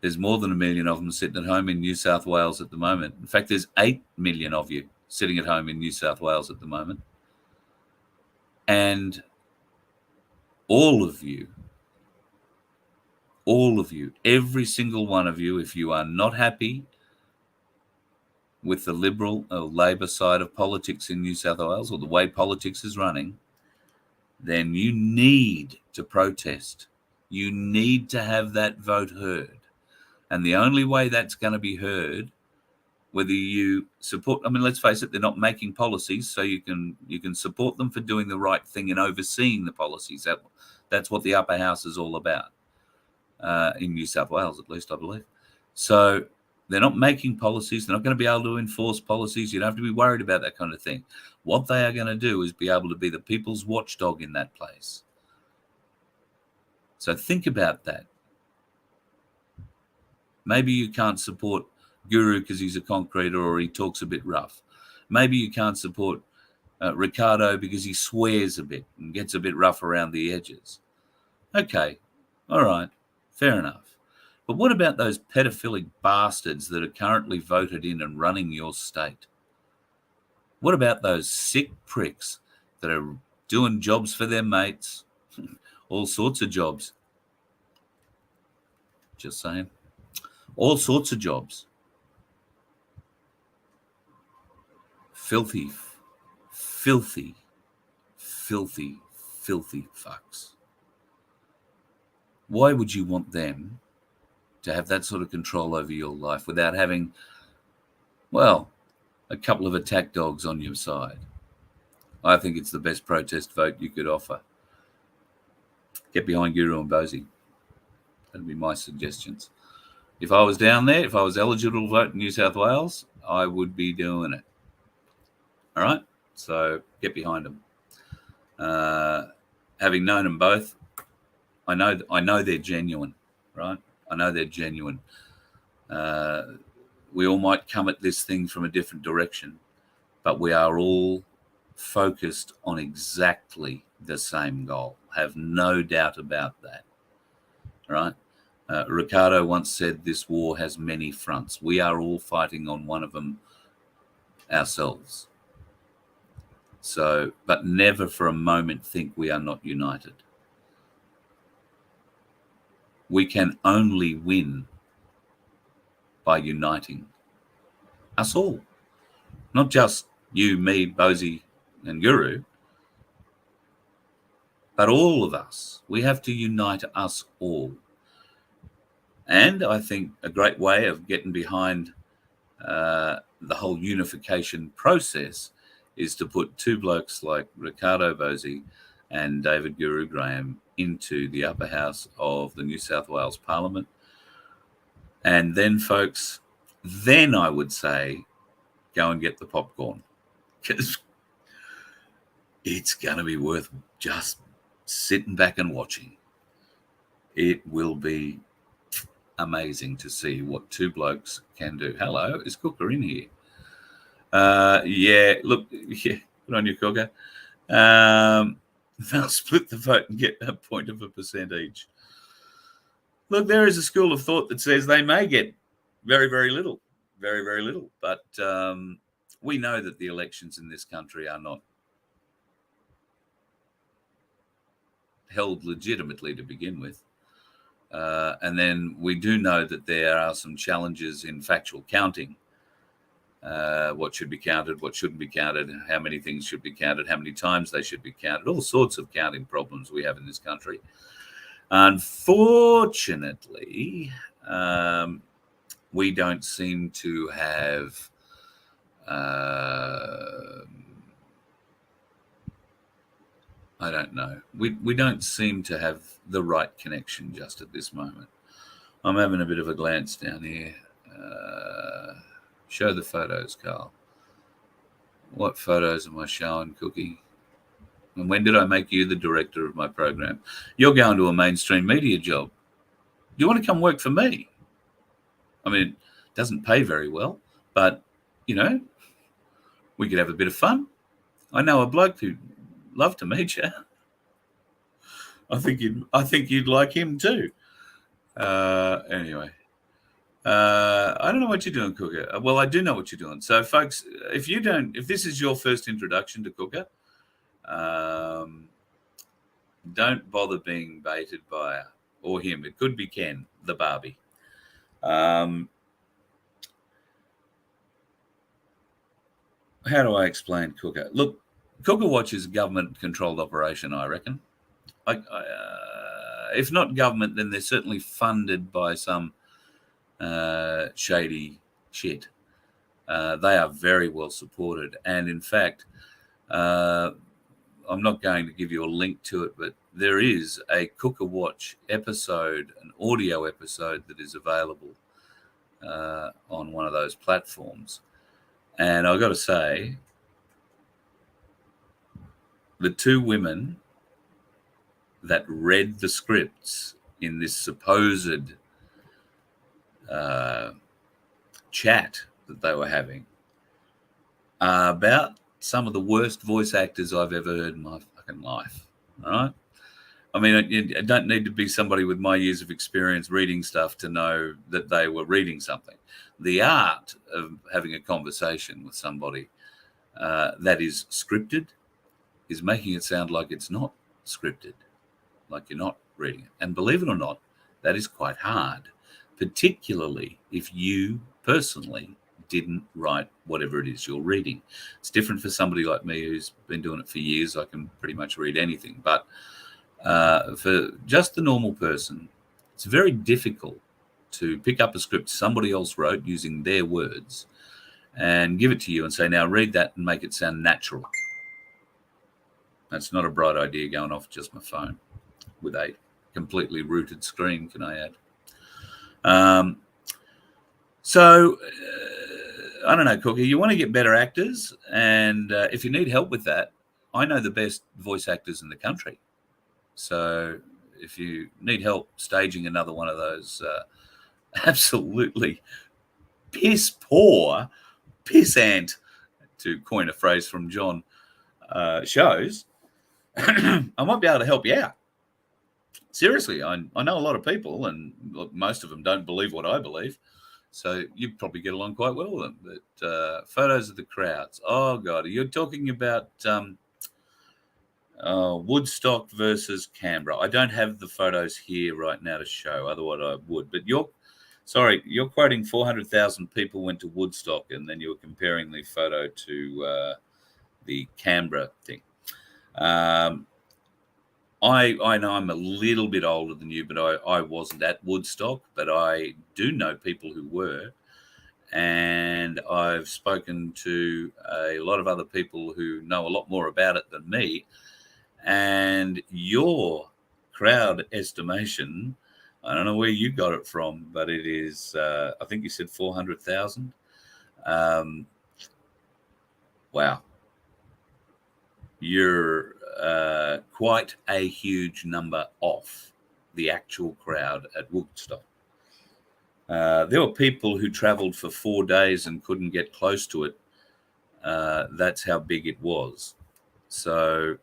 there's more than 1 million of them sitting at home in New South Wales at the moment. In fact, there's 8 million of you sitting at home in New South Wales at the moment. And all of you, every single one of you, if you are not happy with the Liberal or Labor side of politics in New South Wales, or the way politics is running, then you need to protest. You need to have that vote heard. And the only way that's going to be heard, whether you support, let's face it, they're not making policies, so you can support them for doing the right thing and overseeing the policies. That's what the upper house is all about, in New South Wales, at least, I believe. So they're not making policies. They're not going to be able to enforce policies. You don't have to be worried about that kind of thing. What they are going to do is be able to be the people's watchdog in that place. So think about that. Maybe you can't support Guru because he's a concreter or he talks a bit rough. Maybe you can't support Ricardo because he swears a bit and gets a bit rough around the edges. Okay, all right, fair enough. But what about those pedophilic bastards that are currently voted in and running your state? What about those sick pricks that are doing jobs for their mates? All sorts of jobs. Just saying. All sorts of jobs. Filthy, filthy, filthy, filthy fucks. Why would you want them to have that sort of control over your life without having, a couple of attack dogs on your side? I think it's the best protest vote you could offer. Get behind Guru and Bosie. That'd be my suggestions. If I was down there, if I was eligible to vote in New South Wales, I would be doing it. All right? So get behind them. Having known them both, I know they're genuine, right? I know they're genuine. We all might come at this thing from a different direction, but we are all focused on exactly the same goal. Have no doubt about that, right? Ricardo once said, this war has many fronts. We are all fighting on one of them ourselves. So, but never for a moment think we are not united. We can only win by uniting us all. Not just you, me, Bosie, and Guru, but all of us. We have to unite us all. And I think a great way of getting behind the whole unification process is to put two blokes like Ricardo Bosie and David Guru Graham into the upper house of the New South Wales Parliament. And then, folks, then I would say go and get the popcorn, because it's going to be worth just sitting back and watching. It will be amazing to see what two blokes can do. Hello, is Cooker in here? Yeah, look, yeah, good on you, Cooker. They'll split the vote and get 0.1% each. Look, there is a school of thought that says they may get very, very little, very, very little. But we know that the elections in this country are not held legitimately to begin with. And then we do know that there are some challenges in factual counting. What should be counted, what shouldn't be counted, how many things should be counted, how many times they should be counted, all sorts of counting problems we have in this country. Unfortunately, we don't seem to have I don't know. We don't seem to have the right connection just at this moment. I'm having a bit of a glance down here. Show the photos, Carl. What photos am I showing, Cookie? And when did I make you the director of my program? You're going to a mainstream media job. Do you want to come work for me? I mean, it doesn't pay very well, but, you know, we could have a bit of fun. I know a bloke who'd love to meet you. I think you'd like him too. Anyway. I don't know what you're doing, Cooker. Well, I do know what you're doing. So, folks, if this is your first introduction to Cooker, don't bother being baited by her or him. It could be Ken, the Barbie. How do I explain Cooker? Look, Cooker Watch is a government-controlled operation, I reckon. If not government, then they're certainly funded by some shady shit. They are very well supported, and in fact, I'm not going to give you a link to it, but there is a Cooker Watch episode, an audio episode that is available on one of those platforms. And I've got to say, the two women that read the scripts in this supposed chat that they were having are about some of the worst voice actors I've ever heard in my fucking life. All right. I mean, I don't need to be somebody with my years of experience reading stuff to know that they were reading something. The art of having a conversation with somebody that is scripted is making it sound like it's not scripted, like you're not reading it. And believe it or not, that is quite hard, particularly if you personally didn't write whatever it is you're reading. It's different for somebody like me who's been doing it for years. I can pretty much read anything. But for just the normal person, it's very difficult to pick up a script somebody else wrote using their words and give it to you and say, now read that and make it sound natural. That's not a bright idea going off just my phone with a completely rooted screen, can I add? So I don't know, Cookie, you want to get better actors, and if you need help with that, I know the best voice actors in the country. So if you need help staging another one of those absolutely piss poor, pissant, to coin a phrase from John, shows, I might be able to help you out. Seriously, I know a lot of people, and most of them don't believe what I believe. So you probably get along quite well with them. But photos of the crowds. Oh, God. You're talking about Woodstock versus Canberra. I don't have the photos here right now to show. Otherwise, I would. But you're quoting 400,000 people went to Woodstock, and then you were comparing the photo to the Canberra thing. I know I'm a little bit older than you, but I wasn't at Woodstock, but I do know people who were. And I've spoken to a lot of other people who know a lot more about it than me. And your crowd estimation, I don't know where you got it from, but it is, I think you said 400,000. Wow. You're quite a huge number off the actual crowd at Woodstock. There were people who traveled for 4 days and couldn't get close to it. That's how big it was. So,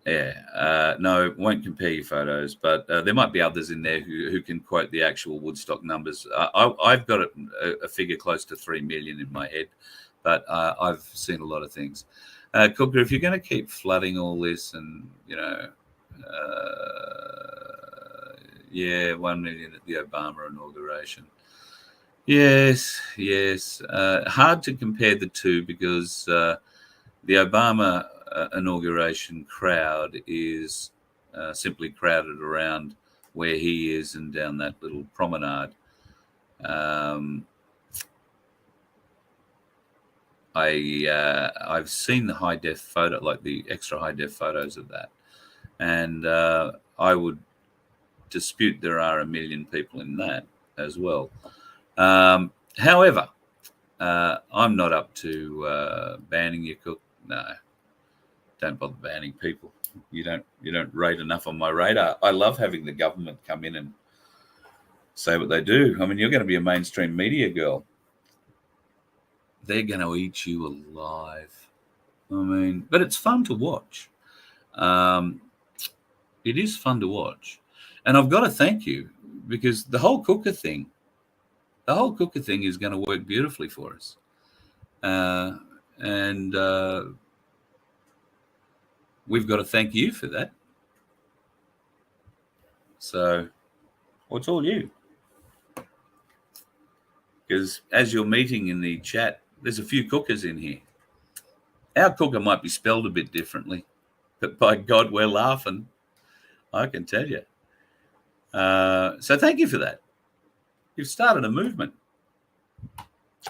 yeah, no, won't compare your photos, but there might be others in there who can quote the actual Woodstock numbers. I've got a figure close to 3 million in my head, but I've seen a lot of things. Cooker, if you're going to keep flooding all this and, 1 million at the Obama inauguration. Yes. Hard to compare the two because the Obama inauguration crowd is simply crowded around where he is and down that little promenade. I've seen the high def photo, like the extra high def photos of that, and I would dispute there are 1 million people in that as well. However, I'm not up to banning your cook. No, don't bother banning people. You don't rate enough on my radar. I love having the government come in and say what they do. I mean, you're going to be a mainstream media girl. They're going to eat you alive. I mean, but it's fun to watch. It is fun to watch. And I've got to thank you because the whole cooker thing is going to work beautifully for us. And we've got to thank you for that. So, well, it's all you. Because as you're meeting in the chat, there's a few cookers in here. Our cooker might be spelled a bit differently, but by God, we're laughing. I can tell you. So thank you for that. You've started a movement.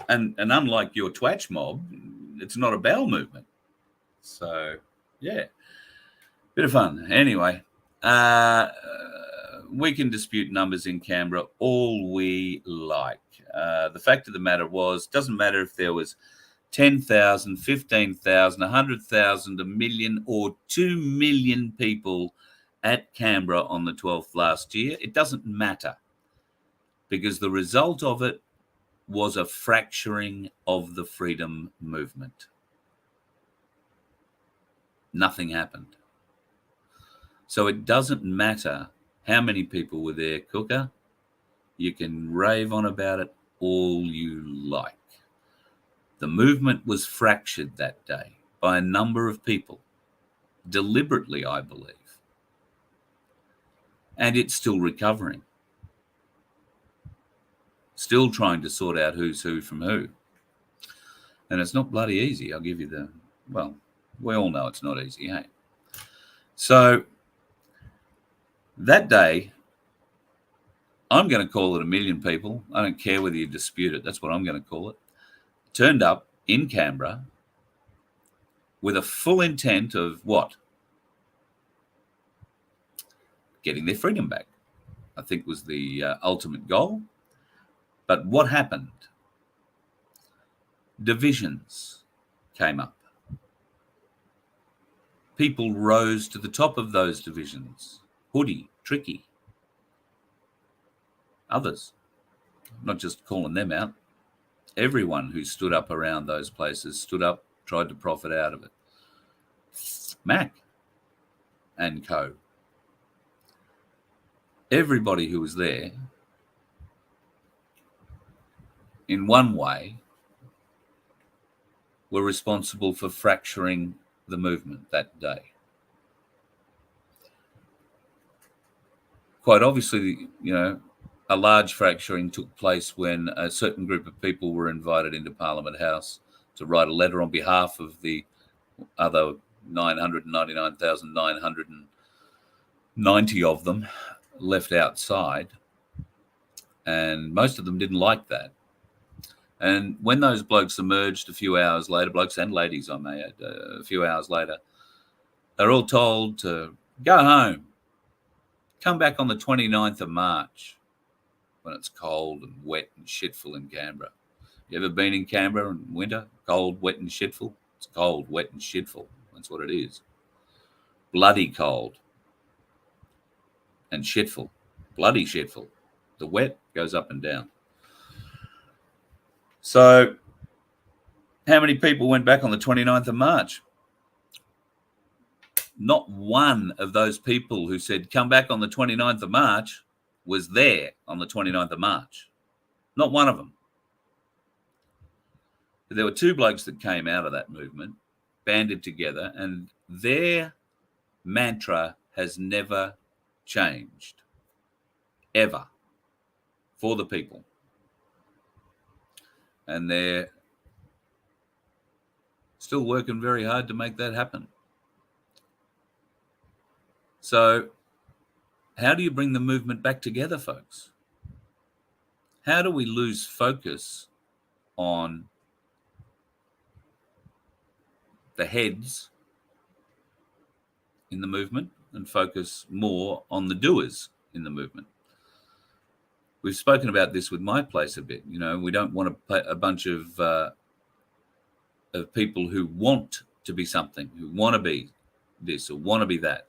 And unlike your twatch mob, it's not a bowel movement. So, yeah. Bit of fun. Anyway, we can dispute numbers in Canberra all we like. The fact of the matter doesn't matter if there was 10,000, 15,000, 100,000, 1 million or 2 million people at Canberra on the 12th last year. It doesn't matter because the result of it was a fracturing of the freedom movement. Nothing happened. So it doesn't matter how many people were there, Cooker. You can rave on about it all you like. The movement was fractured that day by a number of people, deliberately, I believe. And it's still recovering. Still trying to sort out who's who from who. And it's not bloody easy, I'll give you we all know it's not easy, hey? So that day, I'm going to call it 1 million people. I don't care whether you dispute it. That's what I'm going to call it. Turned up in Canberra with a full intent of what? Getting their freedom back, I think was the ultimate goal. But what happened? Divisions came up. people rose to the top of those divisions. Hoodie, Tricky, others. I'm not just calling them out. Everyone who stood up around those places stood up, tried to profit out of it. Mac and co. Everybody who was there, in one way, were responsible for fracturing the movement that day. Quite obviously, a large fracturing took place when a certain group of people were invited into Parliament House to write a letter on behalf of the other 999,990 of them left outside. And most of them didn't like that. And when those blokes emerged a few hours later, blokes and ladies, I may add, a few hours later, they're all told to go home, come back on the 29th of March when it's cold and wet and shitful in Canberra. You ever been in Canberra in winter? Cold, wet and shitful? It's cold, wet and shitful. That's what it is. Bloody cold and shitful. Bloody shitful. The wet goes up and down. So how many people went back on the 29th of March? Not one of those people who said, come back on the 29th of March was there on the 29th of March. Not one of them. But there were two blokes that came out of that movement, banded together, and their mantra has never changed, ever, for the people. And they're still working very hard to make that happen. So how do you bring the movement back together, folks? How do we lose focus on the heads in the movement and focus more on the doers in the movement? We've spoken about this with my place a bit. We don't want a bunch of people who want to be something, who want to be this or want to be that,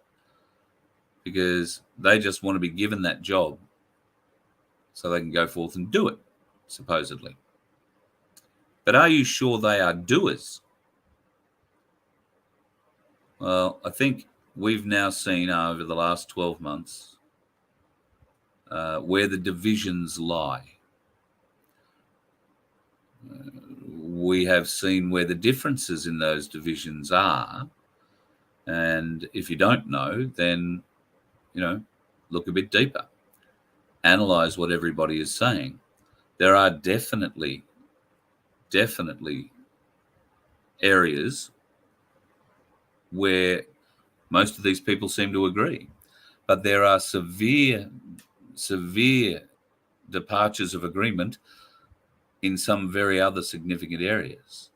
because they just want to be given that job so they can go forth and do it, supposedly. But are you sure they are doers? Well, I think we've now seen over the last 12 months where the divisions lie. We have seen where the differences in those divisions are. And if you don't know, then, look a bit deeper. Analyze what everybody is saying. There are definitely areas where most of these people seem to agree. But there are severe departures of agreement in some very other significant areas.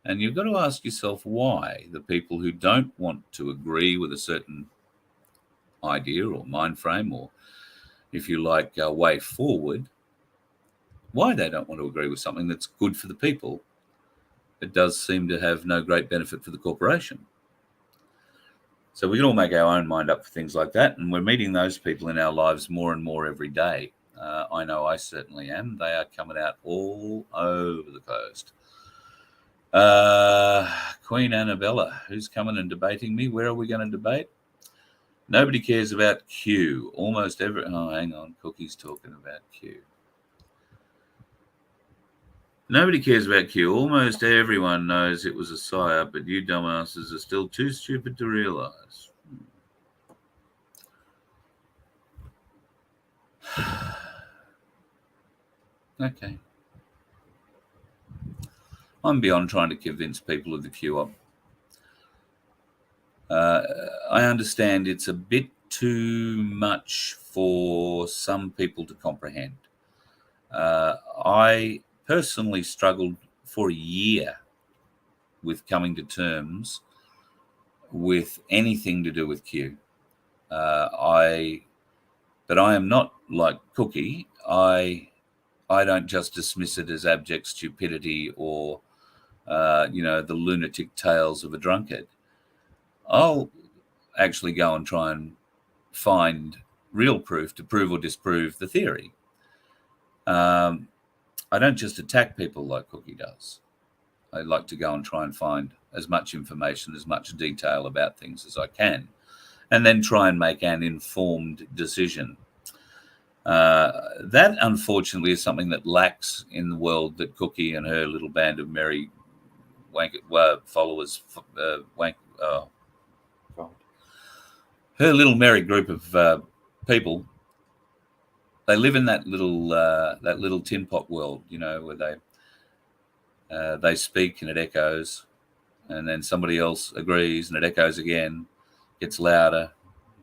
And you've got to ask yourself why the people who don't want to agree with a certain idea or mind frame, or if you like, way forward, why they don't want to agree with something that's good for the people, it does seem to have no great benefit for the corporation. So we can all make our own mind up for things like that, and we're meeting those people in our lives more and more every day. I know I certainly am. They are coming out all over the coast. Queen Annabella, who's coming and debating me? Where are we going to debate? Nobody cares about Q. Almost every... Oh, hang on. Cookie's talking about Q. Nobody cares about Q. Almost everyone knows it was a psyop, but you dumbasses are still too stupid to realize. Okay. I'm beyond trying to convince people of the Q-op. I understand it's a bit too much for some people to comprehend. I personally struggled for a year with coming to terms with anything to do with Q. But I am not like Cookie. I don't just dismiss it as abject stupidity or, the lunatic tales of a drunkard. I'll actually go and try and find real proof to prove or disprove the theory. I don't just attack people like Cookie does. I like to go and try and find as much information, as much detail about things as I can, and then try and make an informed decision. That, unfortunately, is something that lacks in the world that Cookie and her little band of merry followers, her little merry group of people. They live in that little tin pot world, where they speak and it echoes, and then somebody else agrees and it echoes again, gets louder,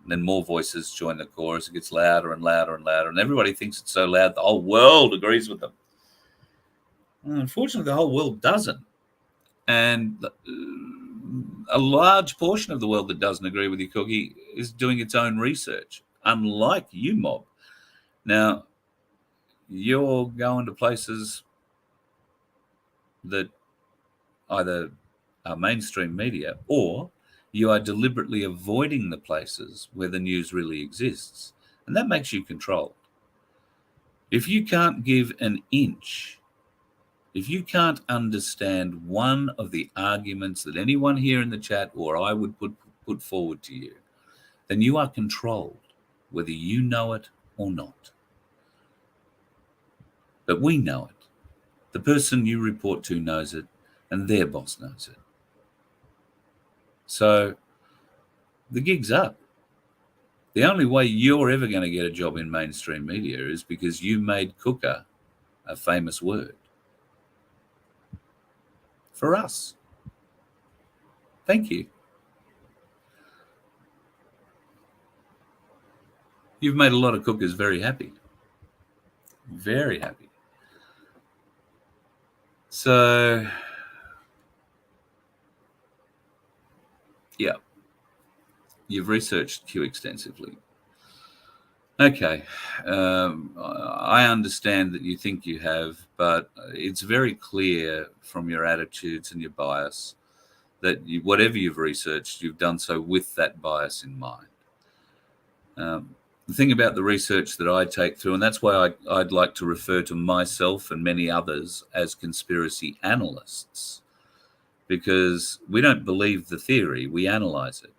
and then more voices join the chorus. It gets louder and louder and louder, and everybody thinks it's so loud the whole world agrees with them. Unfortunately, the whole world doesn't, and a large portion of the world that doesn't agree with you, Cookie, is doing its own research, unlike you, Mob. Now, you're going to places that either are mainstream media, or you are deliberately avoiding the places where the news really exists. And that makes you controlled. If you can't give an inch, if you can't understand one of the arguments that anyone here in the chat or I would put forward to you, then you are controlled, whether you know it or not. But we know it. The person you report to knows it, and their boss knows it. So the gig's up. The only way you're ever going to get a job in mainstream media is because you made Cooker a famous word. For us. Thank you. You've made a lot of cookers very happy. Very happy. So, yeah, you've researched Q extensively. Okay, I understand that you think you have, but it's very clear from your attitudes and your bias that whatever you've researched, you've done so with that bias in mind. The thing about the research that I take through, and that's why I'd like to refer to myself and many others as conspiracy analysts, because we don't believe the theory, we analyze it.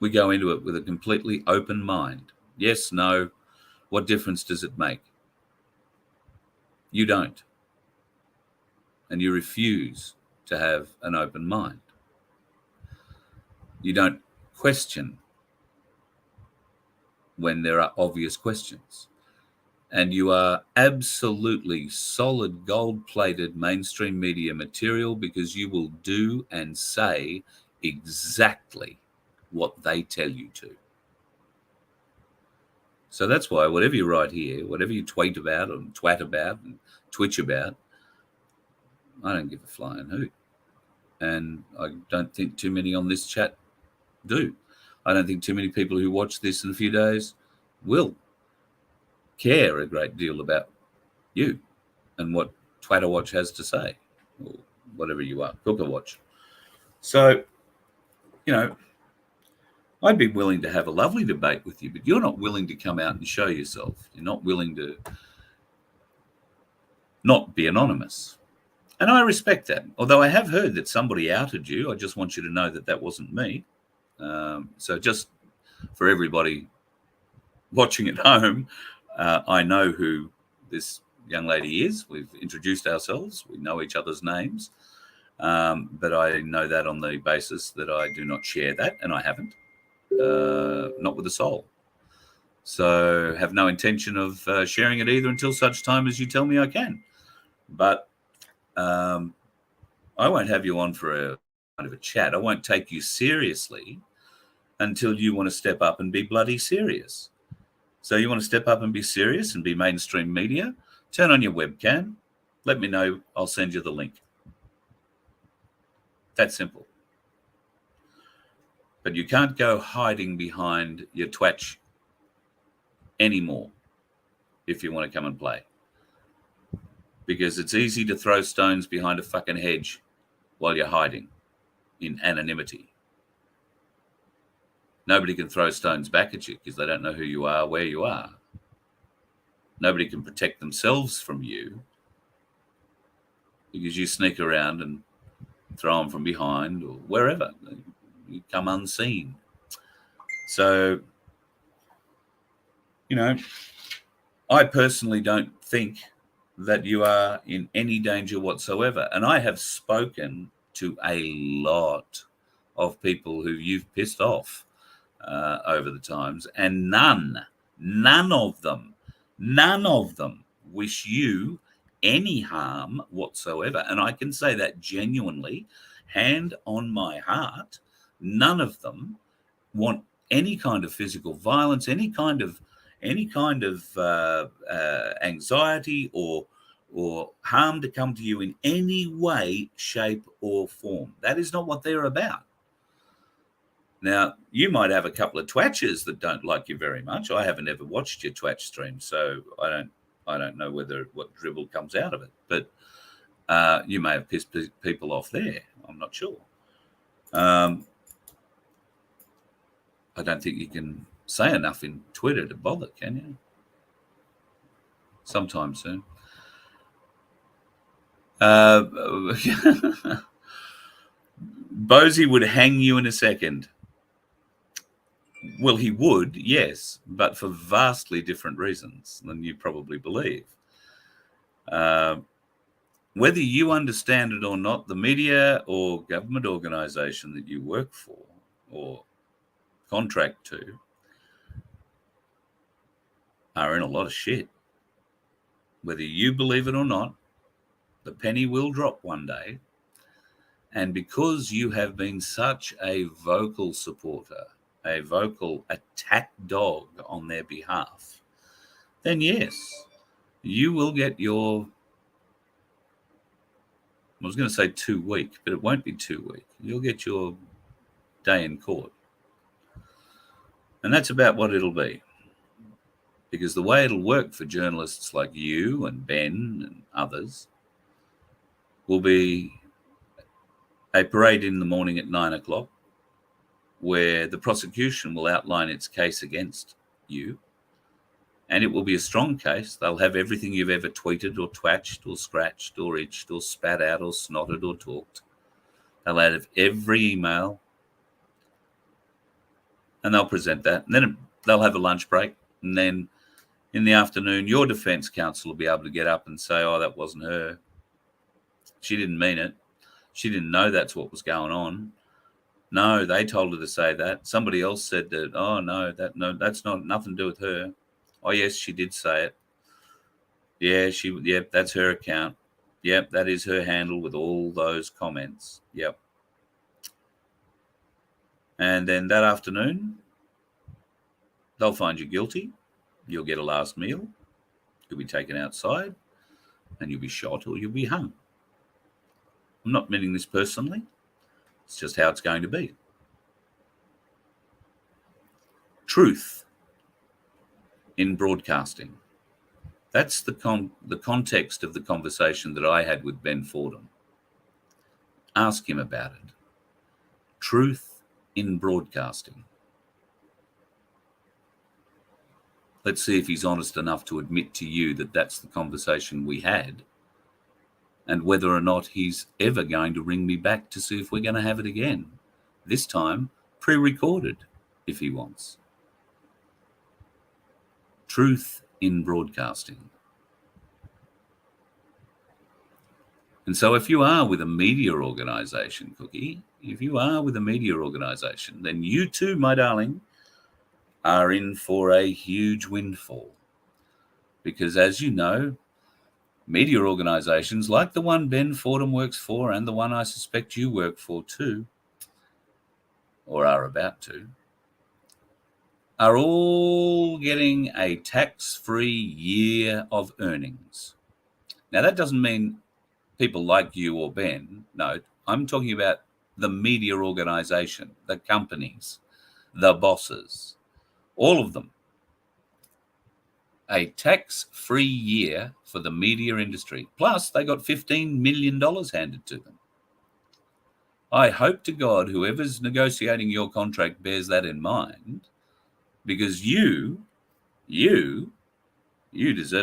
We go into it with a completely open mind. Yes, no, what difference does it make? You don't. And you refuse to have an open mind. You don't question when there are obvious questions. And you are absolutely solid gold-plated mainstream media material because you will do and say exactly what they tell you to. So that's why whatever you write here, whatever you tweet about and twat about and twitch about, I don't give a flying hoot. And I don't think too many on this chat do. I don't think too many people who watch this in a few days will care a great deal about you and what Twatter Watch has to say, or whatever you are, Cooker Watch. So, I'd be willing to have a lovely debate with you, but you're not willing to come out and show yourself. You're not willing to not be anonymous. And I respect that. Although I have heard that somebody outed you, I just want you to know that that wasn't me. So just for everybody watching at home, I know who this young lady is. We've introduced ourselves. We know each other's names. But I know that on the basis that I do not share that, and I haven't. Not with a soul. So have no intention of sharing it either until such time as you tell me I can. But I won't have you on for a kind of a chat. I won't take you seriously until you want to step up and be bloody serious. So you want to step up and be serious and be mainstream media? Turn on your webcam. Let me know. I'll send you the link. That's simple. But you can't go hiding behind your twatch anymore if you want to come and play. Because it's easy to throw stones behind a fucking hedge while you're hiding. in anonymity. Nobody can throw stones back at you because they don't know who you are, where you are. Nobody can protect themselves from you because you sneak around and throw them from behind or wherever. You come unseen. So, I personally don't think that you are in any danger whatsoever. And I have spoken to a lot of people who you've pissed off over the times, and none of them wish you any harm whatsoever. And I can say that genuinely, hand on my heart, none of them want any kind of physical violence, any kind of anxiety or harm to come to you in any way, shape, or form. That is not what they're about. Now, you might have a couple of twatchers that don't like you very much. I haven't ever watched your twatch stream, so I don't know what dribble comes out of it. But you may have pissed people off there. I'm not sure. I don't think you can say enough in Twitter to bother, can you? Sometime soon. Bosie would hang you in a second. Well, he would, yes, but for vastly different reasons than you probably believe. Whether you understand it or not, the media or government organization that you work for or contract to are in a lot of shit. Whether you believe it or not, the penny will drop one day. And because you have been such a vocal supporter, a vocal attack dog on their behalf, then yes, you will get your, I was going to say 2 week, but it won't be 2 week. You'll get your day in court. And that's about what it'll be. Because the way it'll work for journalists like you and Ben and others will be a parade in the morning at 9 o'clock where the prosecution will outline its case against you. And it will be a strong case. They'll have everything you've ever tweeted or twatched or scratched or itched or spat out or snotted or talked. They'll have every email and they'll present that. And then they'll have a lunch break. And then in the afternoon, your defense counsel will be able to get up and say, oh, that wasn't her. She didn't mean it. She didn't know that's what was going on. No, they told her to say that. Somebody else said that, oh, no, that's not nothing to do with her. Oh, yes, she did say it. Yep, that's her account. Yep, that is her handle with all those comments. Yep. And then that afternoon, they'll find you guilty. You'll get a last meal. You'll be taken outside and you'll be shot or you'll be hung. I'm not meaning this personally. It's just how it's going to be. Truth in broadcasting. That's the context of the conversation that I had with Ben Fordham. Ask him about it. Truth in broadcasting. Let's see if he's honest enough to admit to you that that's the conversation we had, and whether or not he's ever going to ring me back to see if we're going to have it again. This time, pre-recorded, if he wants. Truth in broadcasting. And so if you are with a media organization, Cookie, if you are with a media organization, then you too, my darling, are in for a huge windfall. Because as you know, media organizations like the one Ben Fordham works for and the one I suspect you work for too, or are about to, are all getting a tax-free year of earnings. Now, that doesn't mean people like you or Ben. No, I'm talking about the media organization, the companies, the bosses, all of them. A tax-free year for the media industry. Plus, they got $15 million handed to them. I hope to God whoever's negotiating your contract bears that in mind, because you deserve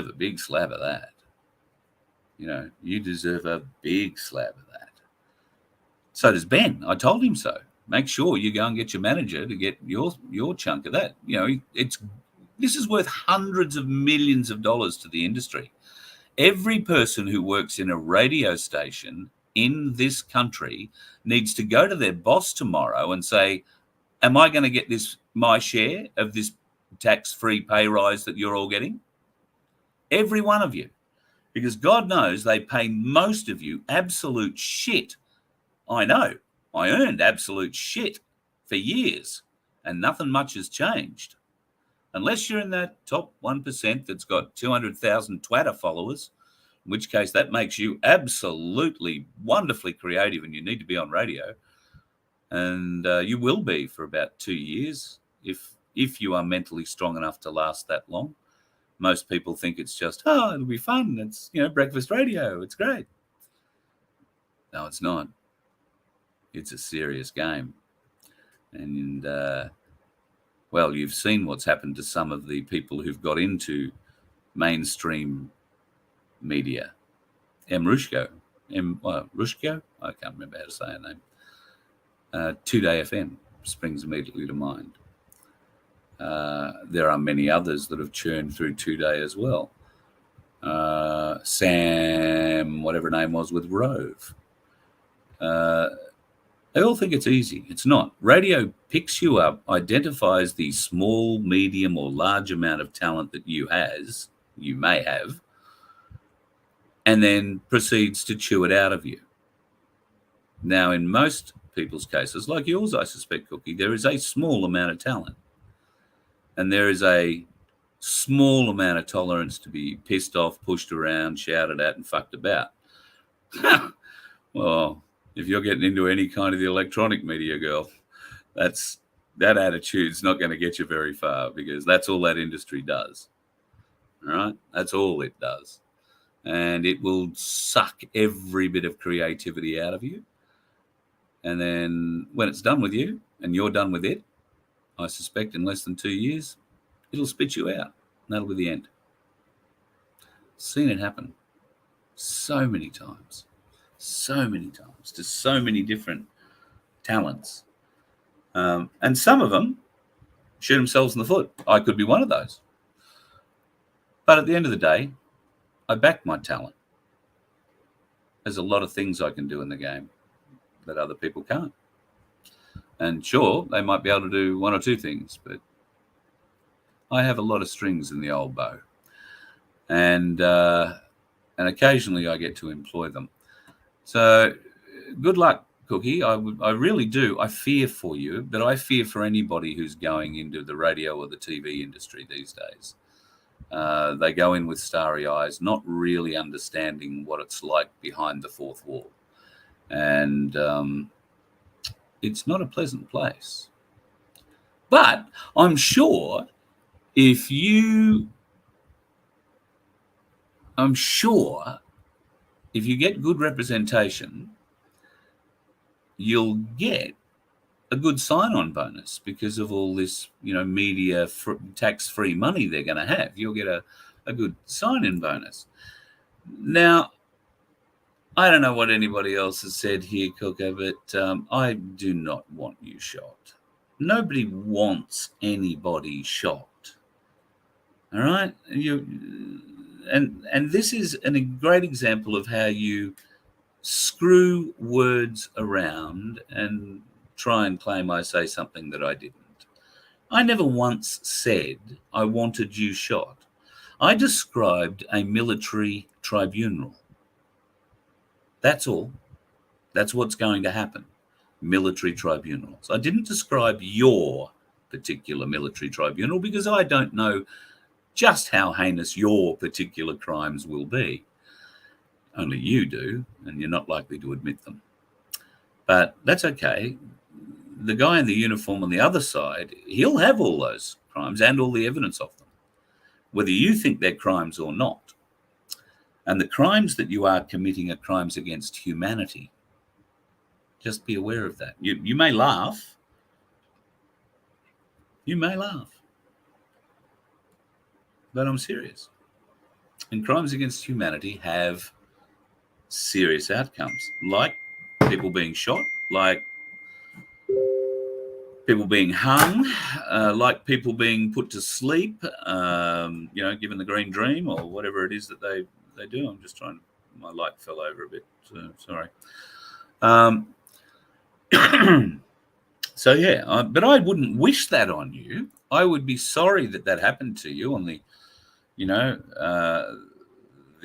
a big slab of that. You deserve a big slab of that. So does Ben. I told him so. Make sure you go and get your manager to get your chunk of that. This is worth hundreds of millions of dollars to the industry. Every person who works in a radio station in this country needs to go to their boss tomorrow and say, am I going to get my share of this tax-free pay rise that you're all getting? Every one of you. Because God knows they pay most of you absolute shit. I know. I earned absolute shit for years, and nothing much has changed. Unless you're in that top 1% that's got 200,000 Twitter followers, in which case that makes you absolutely wonderfully creative and you need to be on radio. And you will be for about 2 years if you are mentally strong enough to last that long. Most people think it's just, it'll be fun. It's, breakfast radio. It's great. No, it's not. It's a serious game. And, well, you've seen what's happened to some of the people who've got into mainstream media. Rushko? I can't remember how to say her name. 2Day FM springs immediately to mind. There are many others that have churned through 2Day as well. Sam, whatever her name was, with Rove. They all think it's easy. It's not. Radio picks you up, identifies the small, medium, or large amount of talent that you may have, and then proceeds to chew it out of you. Now, in most people's cases, like yours, I suspect, Cookie, there is a small amount of talent. And there is a small amount of tolerance to be pissed off, pushed around, shouted at, and fucked about. Well, if you're getting into any kind of the electronic media, girl, that attitude's not going to get you very far, because that's all that industry does. All right? That's all it does. And it will suck every bit of creativity out of you. And then when it's done with you and you're done with it, I suspect in less than 2 years, it'll spit you out. That'll be the end. Seen it happen so many times, to so many different talents. And some of them shoot themselves in the foot. I could be one of those. But at the end of the day, I back my talent. There's a lot of things I can do in the game that other people can't. And sure, they might be able to do one or two things, but I have a lot of strings in the old bow. And occasionally I get to employ them. So good luck, Cookie. I really do. I fear for you, but I fear for anybody who's going into the radio or the TV industry these days. They go in with starry eyes, not really understanding what it's like behind the fourth wall. And it's not a pleasant place. But I'm sure if you get good representation, you'll get a good sign-on bonus because of all this, media tax-free money they're going to have. You'll get a good sign-in bonus. Now, I don't know what anybody else has said here, Cooker, but I do not want you shot. Nobody wants anybody shot. All right? And this is a great example of how you screw words around and try and claim I say something that I didn't. I never once said I wanted you shot. I described a military tribunal. That's all. That's what's going to happen. Military tribunals. I didn't describe your particular military tribunal because I don't know just how heinous your particular crimes will be. Only you do, and you're not likely to admit them. But that's okay. The guy in the uniform on the other side, he'll have all those crimes and all the evidence of them, whether you think they're crimes or not. And the crimes that you are committing are crimes against humanity. Just be aware of that. You may laugh. You may laugh. But I'm serious. And crimes against humanity have serious outcomes, like people being shot, like people being hung, like people being put to sleep, given the green dream or whatever it is that they do. I'm just trying. My light fell over a bit. So, sorry. So yeah, but I wouldn't wish that on you. I would be sorry that happened to you on the, the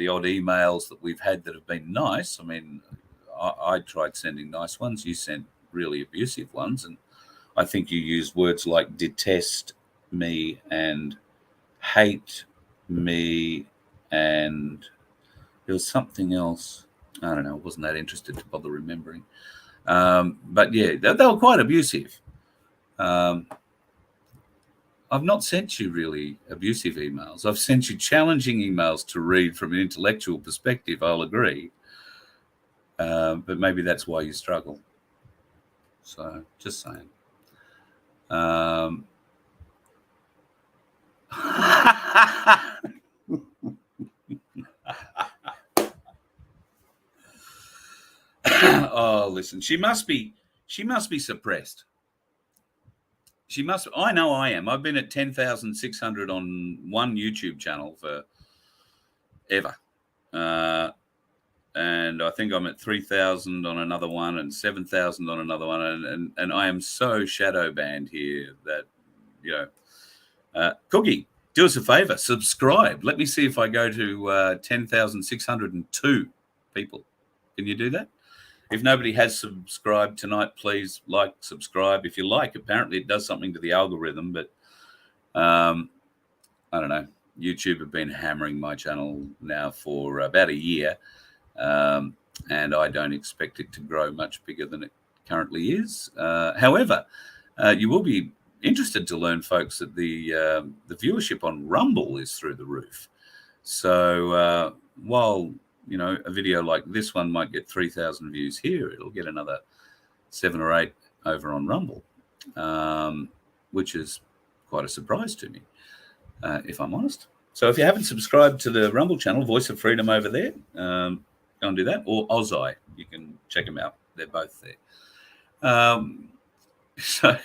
odd emails that we've had that have been nice. I mean, I tried sending nice ones. You sent really abusive ones, and I think you used words like detest me and hate me, and there was something else. I don't know. I wasn't that interested to bother remembering. But yeah, they were quite abusive. I've not sent you really abusive emails. I've sent you challenging emails to read from an intellectual perspective, I'll agree. But maybe that's why you struggle. So, just saying. Oh, listen, she must be suppressed. She must. I know I am. I've been at 10,600 on one YouTube channel for ever. And I think I'm at 3,000 on another one and 7,000 on another one. And I am so shadow banned here that, Cookie, do us a favor, subscribe. Let me see if I go to 10,602 people. Can you do that? If nobody has subscribed tonight, please like, subscribe. If you like, apparently it does something to the algorithm, but I don't know. YouTube have been hammering my channel now for about a year, and I don't expect it to grow much bigger than it currently is. However, you will be interested to learn, folks, that the viewership on Rumble is through the roof. So while a video like this one might get 3,000 views here, it'll get another 7 or 8 over on Rumble, which is quite a surprise to me, if I'm honest. So if you haven't subscribed to the Rumble channel, Voice of Freedom over there, go and do that. Or Ozai, you can check them out. They're both there. So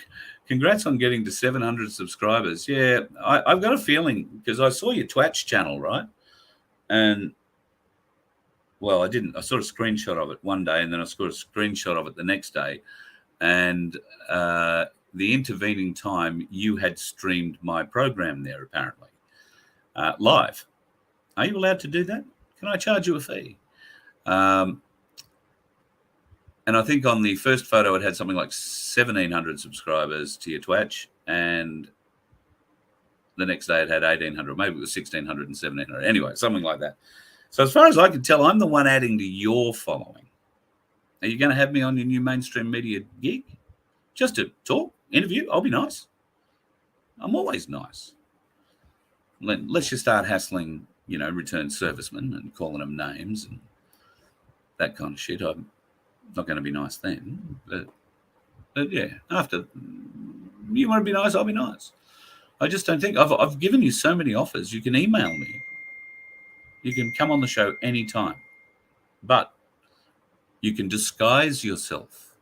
congrats on getting to 700 subscribers. Yeah, I've got a feeling, because I saw your Twitch channel, right? And well, I didn't. I saw a screenshot of it one day, and then I saw a screenshot of it the next day. And the intervening time, you had streamed my program there, apparently, live. Are you allowed to do that? Can I charge you a fee? And I think on the first photo, it had something like 1,700 subscribers to your Twitch, and the next day it had 1,800. Maybe it was 1,600 and 1,700. Anyway, something like that. So as far as I can tell, I'm the one adding to your following. Are you going to have me on your new mainstream media gig? Just to talk, interview? I'll be nice. I'm always nice. Let's just start hassling, returned servicemen and calling them names and that kind of shit. I'm not going to be nice then. But yeah, after you want to be nice, I'll be nice. I just don't think I've given you so many offers. You can email me. You can come on the show anytime, but you can disguise yourself.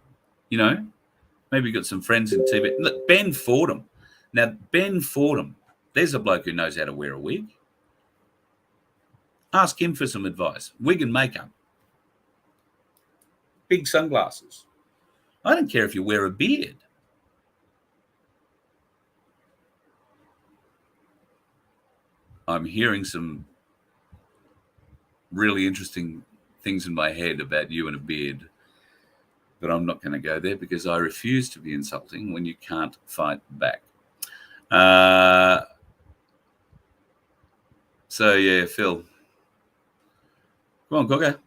Maybe you've got some friends in TV. Look, Ben Fordham. Now, Ben Fordham, there's a bloke who knows how to wear a wig. Ask him for some advice. Wig and makeup. Big sunglasses. I don't care if you wear a beard. I'm hearing some really interesting things in my head about you and a beard, but I'm not going to go there because I refuse to be insulting when you can't fight back. So yeah, Phil, come on, Cooker.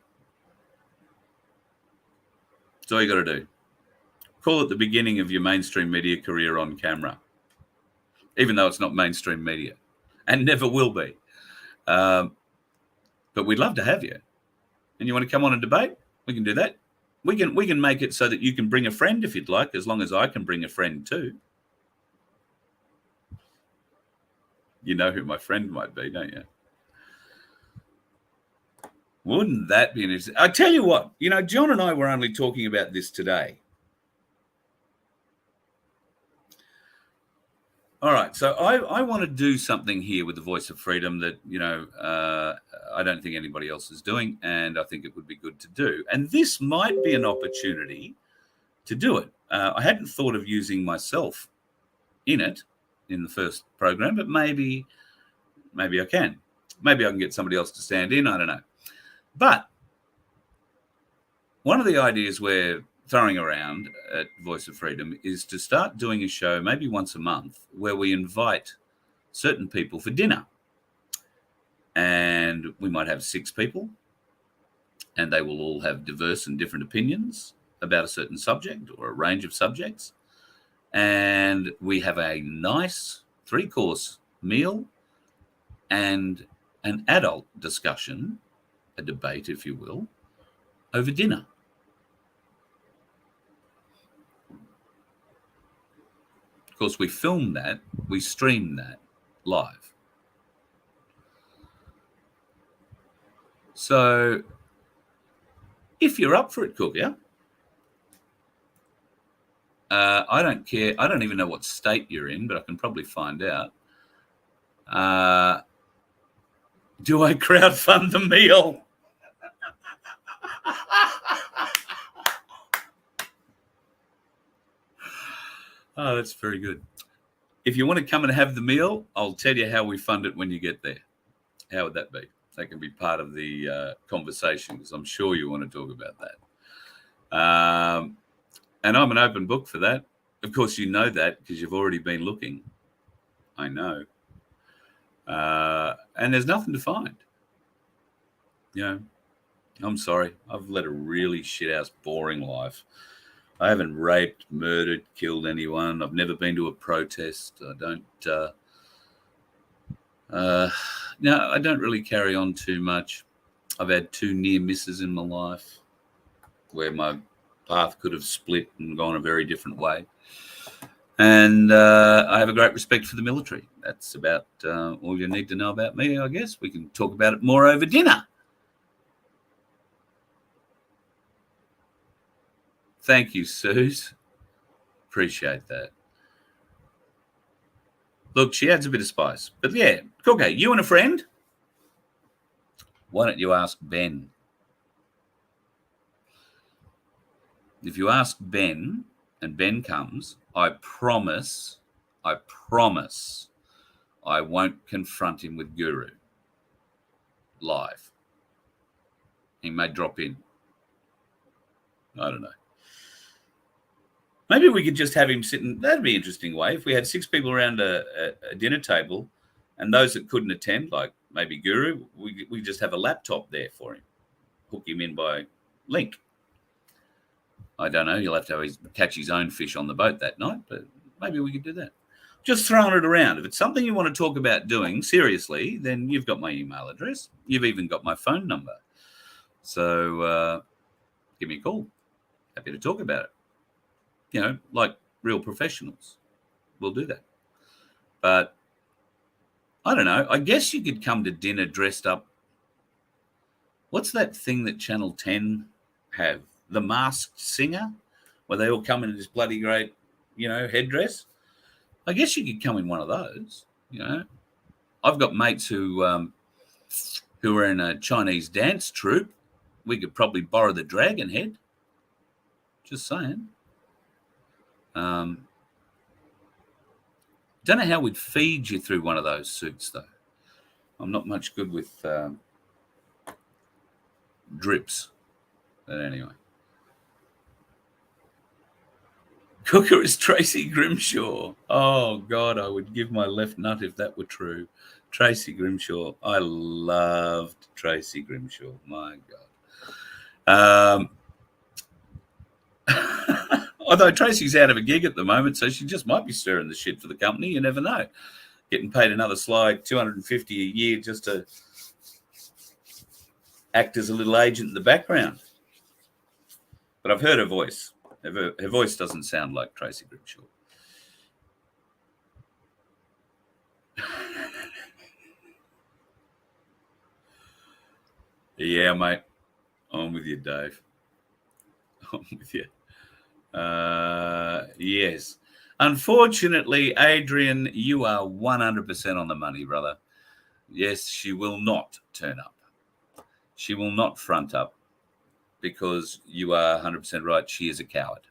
That's all you got to do. Call it the beginning of your mainstream media career on camera, even though it's not mainstream media and never will be. But we'd love to have you. And you want to come on and debate? We can do that. We can make it so that you can bring a friend if you'd like, as long as I can bring a friend too. You know who my friend might be, don't you? Wouldn't that be interesting? I tell you what, John and I were only talking about this today. All right, so I want to do something here with the Voice of Freedom that, I don't think anybody else is doing, and I think it would be good to do. And this might be an opportunity to do it. I hadn't thought of using myself in it in the first program, but maybe I can. Maybe I can get somebody else to stand in, I don't know. But one of the ideas we're throwing around at Voice of Freedom is to start doing a show maybe once a month where we invite certain people for dinner. And we might have 6 people, and they will all have diverse and different opinions about a certain subject or a range of subjects. And we have a nice 3-course meal and an adult discussion, a debate, if you will, over dinner. Of course, we film that, we stream that live. So if you're up for it, Cook, yeah? I don't care. I don't even know what state you're in, but I can probably find out. Do I crowdfund the meal? Oh, that's very good. If you want to come and have the meal, I'll tell you how we fund it when you get there. How would that be? That can be part of the conversation, because I'm sure you want to talk about that. And I'm an open book for that. Of course, you know that because you've already been looking. I know. And there's nothing to find. I'm sorry. I've led a really shithouse, boring life. I haven't raped, murdered, killed anyone. I've never been to a protest. I don't. I don't really carry on too much. I've had 2 near misses in my life where my path could have split and gone a very different way. And I have a great respect for the military. That's about all you need to know about me, I guess. We can talk about it more over dinner. Thank you, Suze. Appreciate that. Look, she adds a bit of spice. But yeah, okay, you and a friend. Why don't you ask Ben? If you ask Ben and Ben comes, I promise I won't confront him with Guru live. He may drop in. I don't know. Maybe we could just have him sitting. That'd be an interesting way. If we had 6 people around a dinner table, and those that couldn't attend, like maybe Guru, we just have a laptop there for him. Hook him in by link. I don't know. He'll have to catch his own fish on the boat that night, but maybe we could do that. Just throwing it around. If it's something you want to talk about doing seriously, then you've got my email address. You've even got my phone number. So give me a call. Happy to talk about it. Like real professionals. We'll do that. But I don't know. I guess you could come to dinner dressed up. What's that thing that Channel 10 have? The Masked Singer, where they all come in this bloody great, headdress. I guess you could come in one of those. I've got mates who are in a Chinese dance troupe. We could probably borrow the dragon head. Just saying. Don't know how we'd feed you through one of those suits, though. I'm not much good with drips. But anyway. Cooker is Tracy Grimshaw. Oh, God, I would give my left nut if that were true. Tracy Grimshaw. I loved Tracy Grimshaw. My God. Although Tracy's out of a gig at the moment, so she just might be stirring the shit for the company. You never know. Getting paid another sly $250 a year just to act as a little agent in the background. But I've heard her voice. Her voice doesn't sound like Tracy Grimshaw. Yeah, mate. I'm with you, Dave. I'm with you. Yes. Unfortunately, Adrian, you are 100% on the money, brother. Yes, she will not turn up. She will not front up because you are 100% right. She is a coward.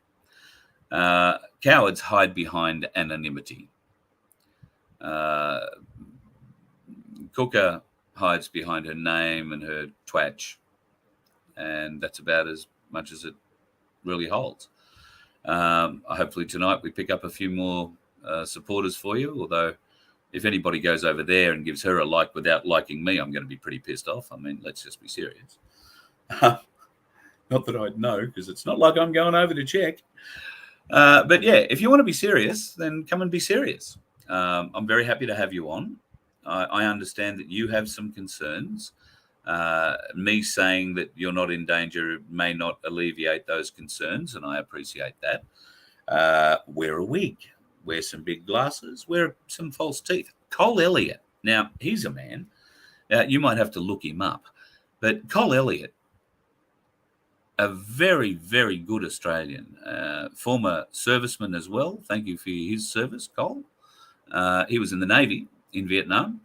Cowards hide behind anonymity. Cooker hides behind her name and her twatch, and that's about as much as it really holds. Hopefully tonight we pick up a few more supporters for you, although if anybody goes over there and gives her a like without liking me, I'm going to be pretty pissed off. I mean, let's just be serious. Not that I'd know, because it's not like I'm going over to check. But yeah, if you want to be serious, then come and be serious. I'm very happy to have you on. I understand that you have some concerns. Me saying that you're not in danger may not alleviate those concerns, and I appreciate that. Wear a wig, wear some big glasses, wear some false teeth. Cole Elliott, now he's a man. You might have to look him up, but Cole Elliott, a very, very good Australian, former serviceman as well. Thank you for his service, Cole. He was in the Navy in Vietnam,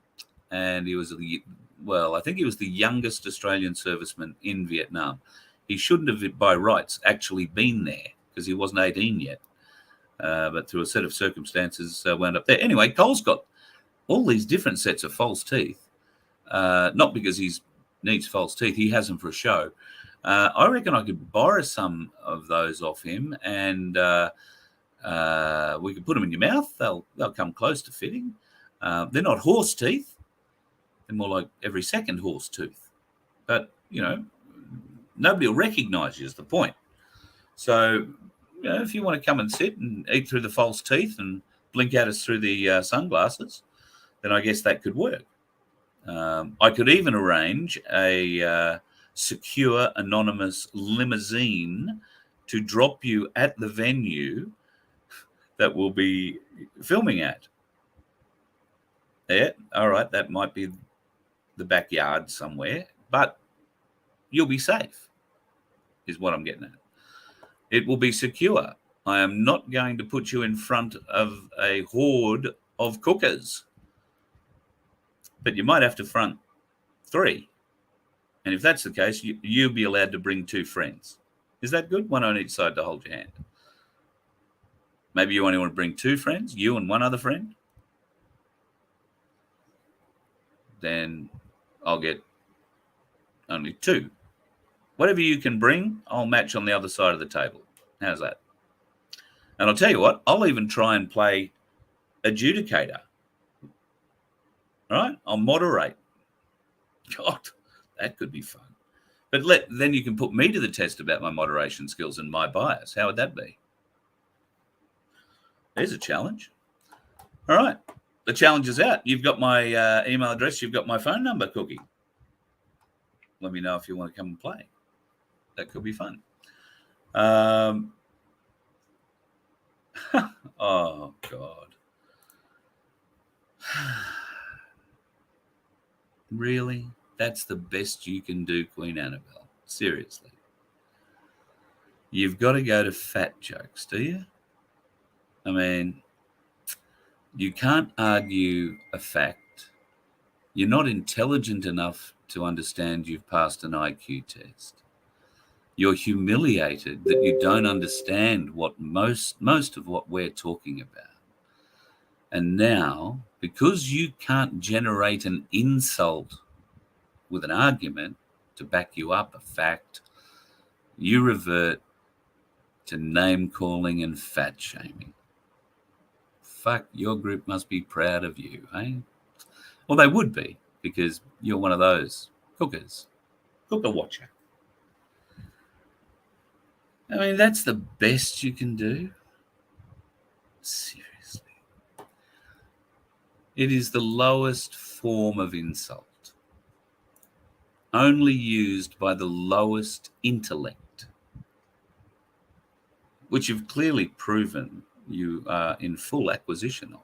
and he was I think he was the youngest Australian serviceman in Vietnam. He shouldn't have, by rights, actually been there because he wasn't 18 yet. But through a set of circumstances, wound up there. Anyway, Cole's got all these different sets of false teeth, not because he needs false teeth. He has them for a show. I reckon I could borrow some of those off him, and we could put them in your mouth. They'll come close to fitting. They're not horse teeth. They're more like every second horse tooth. But, nobody will recognise you is the point. So, if you want to come and sit and eat through the false teeth and blink at us through the sunglasses, then I guess that could work. I could even arrange a secure, anonymous limousine to drop you at the venue that we'll be filming at. Yeah, all right, that might be the backyard somewhere, but you'll be safe, is what I'm getting at. It will be secure. I am not going to put you in front of a horde of cookers, but you might have to front 3. And if that's the case, you'll be allowed to bring 2 friends. Is that good? One on each side to hold your hand. Maybe you only want to bring 2 friends, you and one other friend. Then I'll get only 2. Whatever you can bring, I'll match on the other side of the table. How's that? And I'll tell you what, I'll even try and play adjudicator. All right? I'll moderate. God, that could be fun. But then you can put me to the test about my moderation skills and my bias. How would that be? There's a challenge. All right. The challenge is out. You've got my email address. You've got my phone number, Cookie. Let me know if you want to come and play. That could be fun. Oh, God. Really? That's the best you can do, Queen Annabelle? Seriously. You've got to go to fat jokes, do you? I mean, you can't argue a fact. You're not intelligent enough to understand you've passed an IQ test. You're humiliated that you don't understand what most of what we're talking about. And now, because you can't generate an insult with an argument to back you up a fact, you revert to name calling and fat shaming. Fuck, your group must be proud of you, eh? Well, they would be, because you're one of those cookers. Cooker watcher. I mean, that's the best you can do. Seriously. It is the lowest form of insult. Only used by the lowest intellect. which you've clearly proven you are in full acquisition of.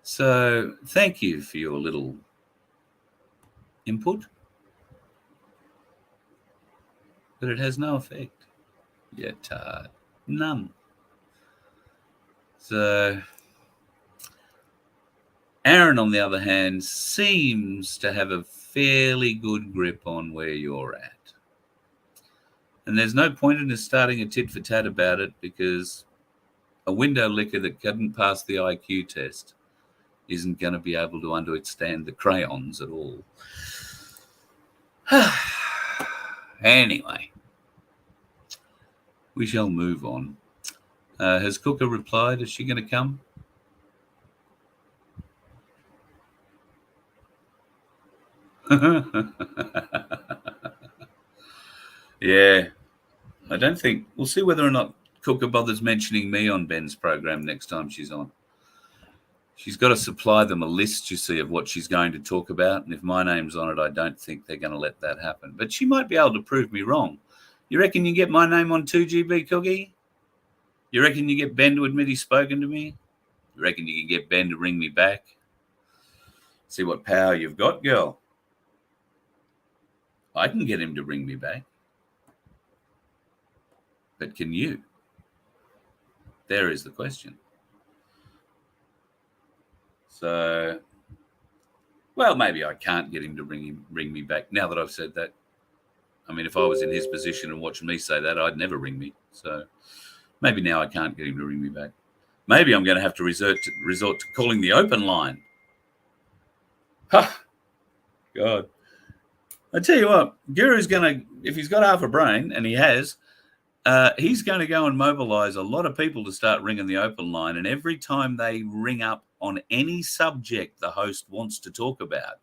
So thank you for your little input, but it has no effect. Yet, none. So Aaron, on the other hand, seems to have a fairly good grip on where you're at. And there's no point in us starting a tit for tat about it, because a window licker that couldn't pass the IQ test isn't going to be able to understand the crayons at all. Anyway, we shall move on. Has Cooker replied? Is she going to come? Yeah, I don't think. We'll see whether or not Cooker bothers mentioning me on Ben's program next time she's on. She's got to supply them a list, you see, of what she's going to talk about. And if my name's on it, I don't think they're going to let that happen. But she might be able to prove me wrong. You reckon you get my name on 2GB, Cookie? You reckon you get Ben to admit he's spoken to me? You reckon you can get Ben to ring me back? See what power you've got, girl. I can get him to ring me back. But can you? There is the question. So, well, maybe I can't get him to ring me back now that I've said that. I mean, if I was in his position and watching me say that, I'd never ring me. So maybe now I can't get him to ring me back. Maybe I'm going to have to resort to calling the open line. Ha! God. I tell you what, Guru's going to, if he's got half a brain, and he has, he's going to go and mobilize a lot of people to start ringing the open line. And every time they ring up on any subject the host wants to talk about,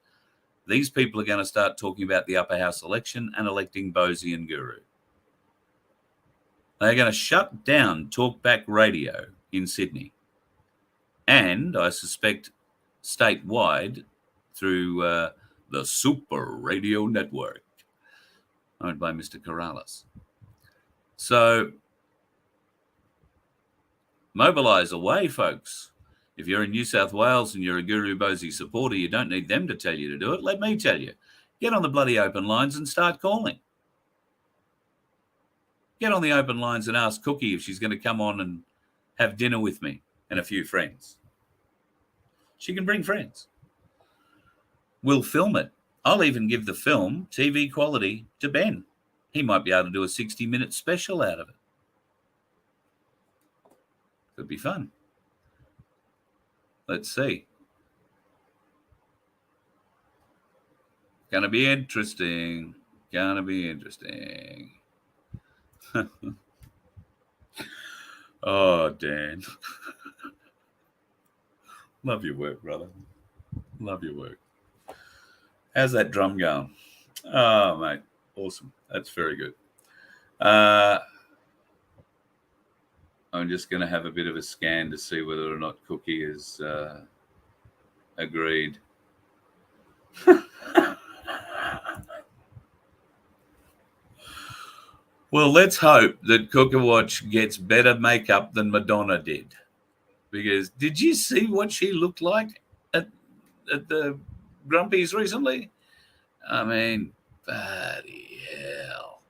these people are going to start talking about the upper house election and electing Bosie and Guru. They're going to shut down talkback radio in Sydney. And I suspect statewide through the Super Radio Network, owned by Mr. Corrales. So mobilize away, folks. If you're in New South Wales and you're a Guru Bosie supporter, you don't need them to tell you to do it. Let me tell you. Get on the bloody open lines and start calling. Get on the open lines and ask Cookie if she's going to come on and have dinner with me and a few friends. She can bring friends. We'll film it. I'll even give the film TV quality to Ben. He might be able to do a 60-minute special out of it. Could be fun. Let's see. Gonna be interesting. Gonna be interesting. Oh, Dan. Love your work, brother. Love your work. How's that drum going? Oh, mate. Awesome. That's very good. I'm just going to have a bit of a scan to see whether or not Cookie is agreed. Well, let's hope that Cooker Watch gets better makeup than Madonna did. Because did you see what she looked like at the Grumpies recently? I mean, bloody hell.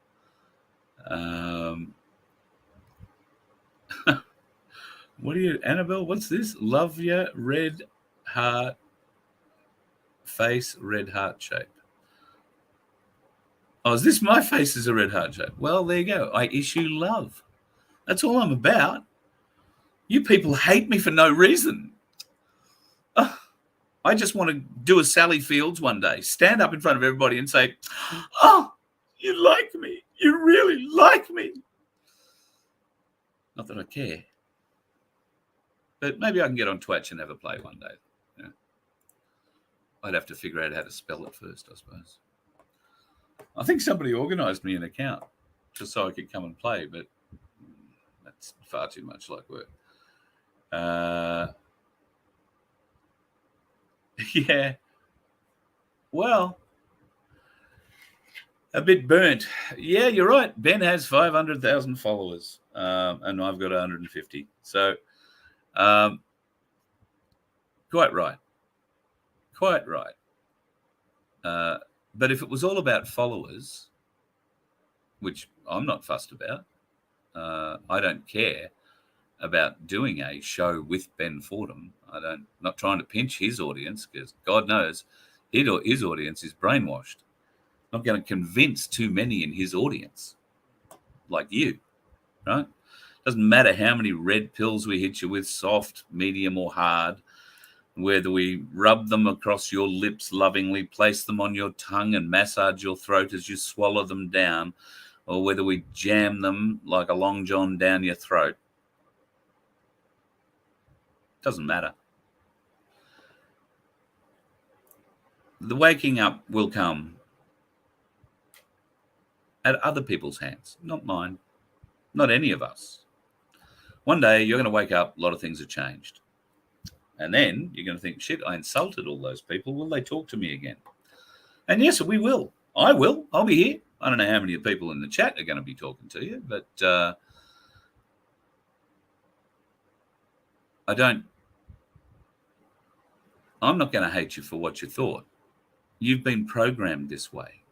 What are you, Annabelle? What's this? Love ya, red heart face, red heart shape. Oh, is this my face is a red heart shape? Well, there you go. I issue love. That's all I'm about. You people hate me for no reason. Oh, I just want to do a Sally Fields one day, stand up in front of everybody and say, oh, you like me. You really like me. Not that I care. But maybe I can get on Twitch and have a play one day. Yeah. I'd have to figure out how to spell it first, I suppose. I think somebody organised me an account just so I could come and play, but that's far too much like work. Yeah. Well, A bit burnt. Yeah, you're right. Ben has 500,000 followers, and I've got 150. So, quite right. Quite right. But if it was all about followers, which I'm not fussed about, I don't care about doing a show with Ben Fordham. Not trying to pinch his audience, because God knows his audience is brainwashed. Not going to convince too many in his audience, like you, right? Doesn't matter how many red pills we hit you with, soft, medium, or hard, whether we rub them across your lips lovingly, place them on your tongue and massage your throat as you swallow them down, or whether we jam them like a long john down your throat. Doesn't matter. The waking up will come at other people's hands, not mine, not any of us. One day you're going to wake up, a lot of things have changed. And then you're going to think, shit, I insulted all those people. Will they talk to me again? And yes, we will. I will. I'll be here. I don't know how many people in the chat are going to be talking to you, but I'm not going to hate you for what you thought. You've been programmed this way.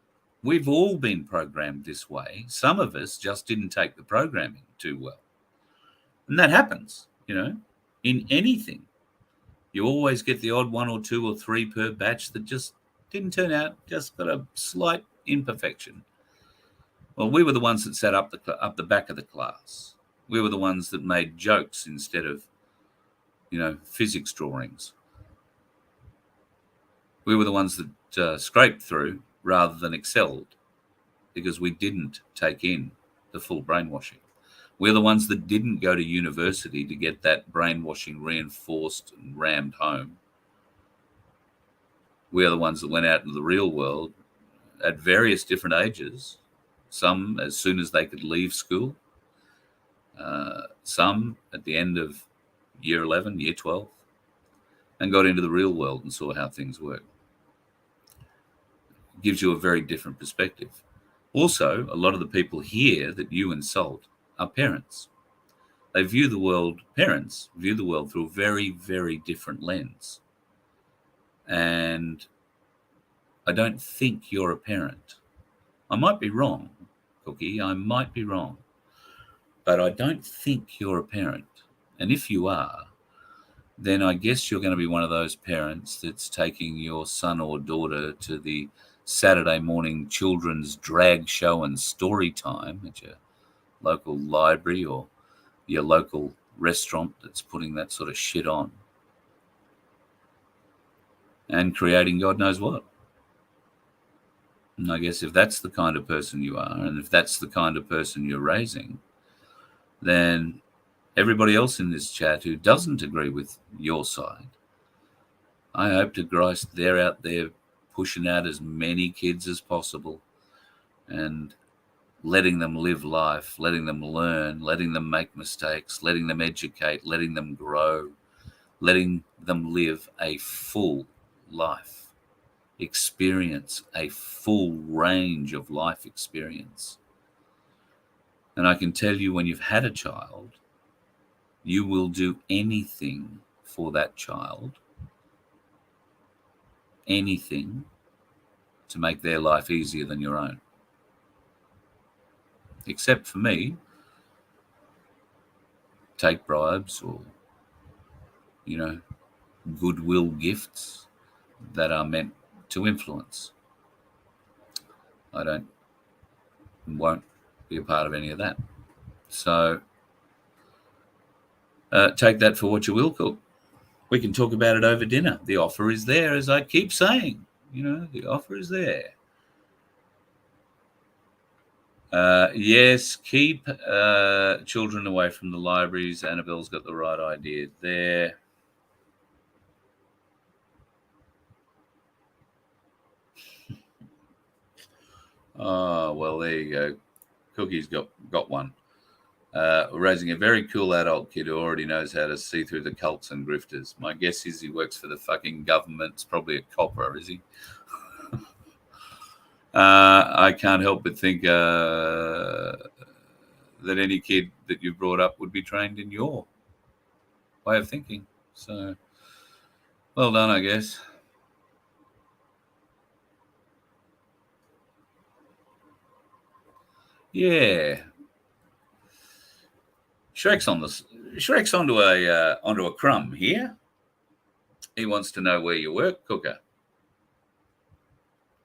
We've all been programmed this way. Some of us just didn't take the programming too well. And that happens, in anything. You always get the odd 1 or 2 or 3 per batch that just didn't turn out, just got a slight imperfection. Well, we were the ones that sat up the back of the class. We were the ones that made jokes instead of, physics drawings. We were the ones that scraped through rather than excelled, because we didn't take in the full brainwashing. We're the ones that didn't go to university to get that brainwashing reinforced and rammed home. We're the ones that went out into the real world at various different ages, some as soon as they could leave school, some at the end of year 11, year 12, and got into the real world and saw how things work. It gives you a very different perspective. Also, a lot of the people here that you insult are parents. Parents view the world through a very, very different lens. And I don't think you're a parent. I might be wrong, Cookie, I might be wrong. But I don't think you're a parent. And if you are, then I guess you're going to be one of those parents that's taking your son or daughter to the Saturday morning children's drag show and story time at your local library or your local restaurant that's putting that sort of shit on and creating God knows what. And I guess if that's the kind of person you are, and if that's the kind of person you're raising, then everybody else in this chat who doesn't agree with your side, I hope to Christ they're out there pushing out as many kids as possible and letting them live life, letting them learn, letting them make mistakes, letting them educate, letting them grow, letting them live a full life, experience a full range of life experience. And I can tell you, when you've had a child, you will do anything for that child, anything to make their life easier than your own. Except for me, take bribes or, goodwill gifts that are meant to influence. I won't be a part of any of that. So take that for what you will, Cook. We can talk about it over dinner. The offer is there, as I keep saying. The offer is there. Yes, keep children away from the libraries. Annabelle's got the right idea there. Oh, well, there you go. Cookie's got one. Raising a very cool adult kid who already knows how to see through the cults and grifters. My guess is he works for the fucking government. It's probably a copper, is he? I can't help but think that any kid that you brought up would be trained in your way of thinking. So, well done, I guess. Yeah. Shrek's onto a crumb here. He wants to know where you work, Cooker.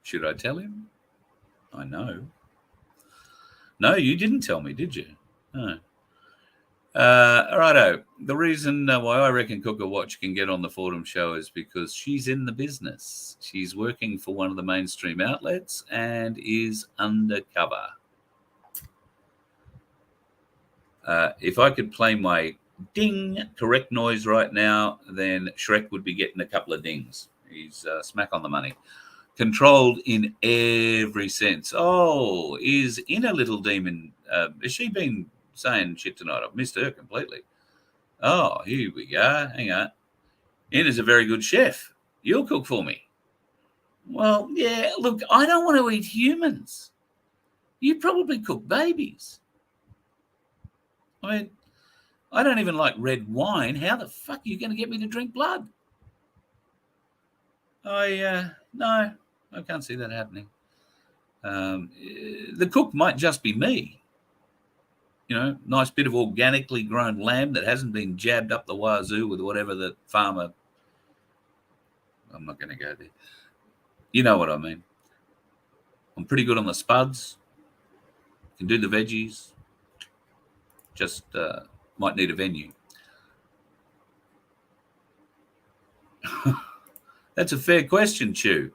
Should I tell him? I know. No, you didn't tell me, did you? No. Righto. The reason why I reckon Cooker Watch can get on the Fordham show is because she's in the business. She's working for one of the mainstream outlets and is undercover. If I could play my ding correct noise right now, then Shrek would be getting a couple of dings. He's smack on the money. Controlled in every sense. Oh, is Inner Little Demon, has she been saying shit tonight? I've missed her completely. Oh, here we go. Hang on. Inna's a very good chef. You'll cook for me. Well, yeah, look, I don't want to eat humans. You probably cook babies. I mean, I don't even like red wine. How the fuck are you going to get me to drink blood? No, I can't see that happening. The cook might just be me. You know, nice bit of organically grown lamb that hasn't been jabbed up the wazoo with whatever the farmer. I'm not going to go there. You know what I mean. I'm pretty good on the spuds. Can do the veggies. Just might need a venue. That's a fair question, Chew.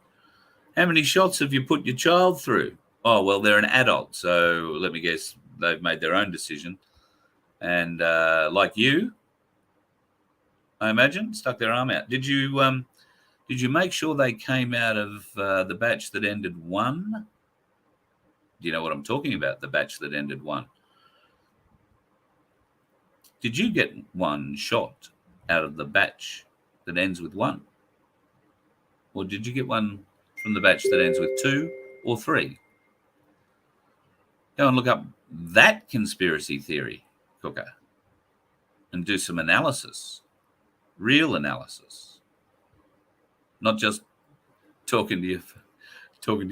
How many shots have you put your child through? Oh, well, they're an adult, so let me guess they've made their own decision. And like you, I imagine, stuck their arm out. Did you make sure they came out of the batch that ended 1? Do you know what I'm talking about? The batch that ended 1. Did you get 1 shot out of the batch that ends with 1? Or did you get 1 from the batch that ends with 2 or 3? Go and look up that conspiracy theory, Cooker, and do some analysis, real analysis, not just talking to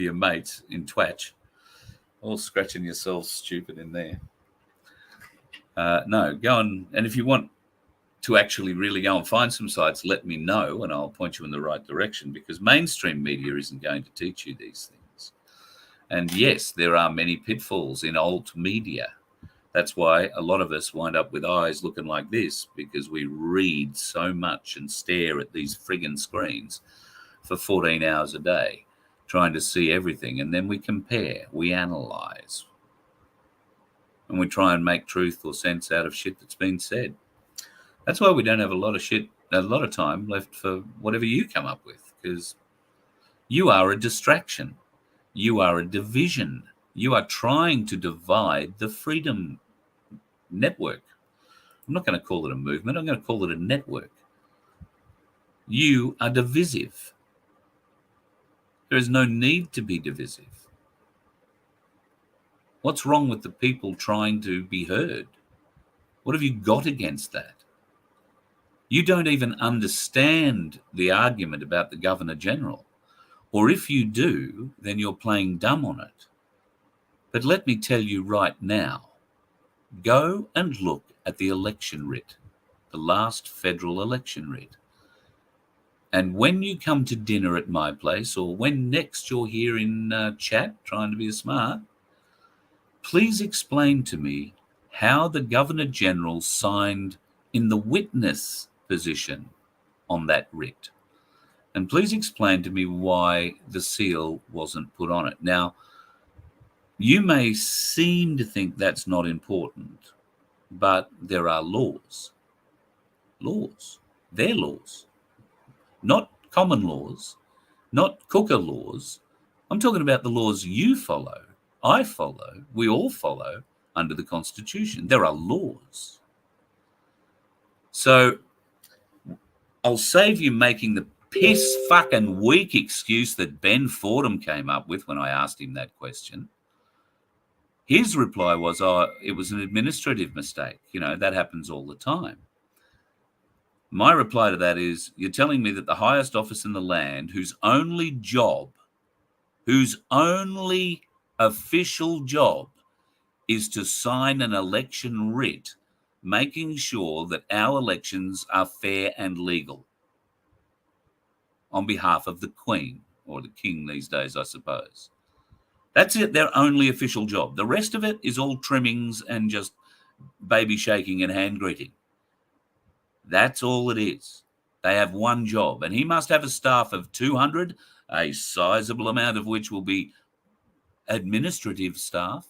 your mates in Twatch, all scratching yourselves stupid in there. No, go and if you want to actually really go and find some sites, let me know and I'll point you in the right direction, because mainstream media isn't going to teach you these things. And yes, there are many pitfalls in alt media. That's why a lot of us wind up with eyes looking like this, because we read so much and stare at these friggin' screens for 14 hours a day, trying to see everything. And then we compare, we analyze, and we try and make truth or sense out of shit that's been said. That's why we don't have a lot of time left for whatever you come up with, because you are a distraction. You are a division. You are trying to divide the Freedom Network. I'm not going to call it a movement. I'm going to call it a network. You are divisive. There is no need to be divisive. What's wrong with the people trying to be heard? What have you got against that? You don't even understand the argument about the Governor General. Or if you do, then you're playing dumb on it. But let me tell you right now, go and look at the election writ, the last federal election writ. And when you come to dinner at my place, or when next you're here in chat trying to be smart, please explain to me how the Governor General signed in the witness position on that writ. And please explain to me why the seal wasn't put on it. Now, you may seem to think that's not important, but there are laws. Laws. They're laws. Not common laws, not Cooker laws. I'm talking about the laws you follow, I follow, we all follow under the Constitution. There are laws. So I'll save you making the piss fucking weak excuse that Ben Fordham came up with when I asked him that question. His reply was, it was an administrative mistake. That happens all the time. My reply to that is, you're telling me that the highest office in the land, whose only official job is to sign an election writ, making sure that our elections are fair and legal on behalf of the Queen, or the King these days, I suppose. That's it, their only official job. The rest of it is all trimmings and just baby shaking and hand greeting. That's all it is. They have one job, and he must have a staff of 200, a sizable amount of which will be administrative staff.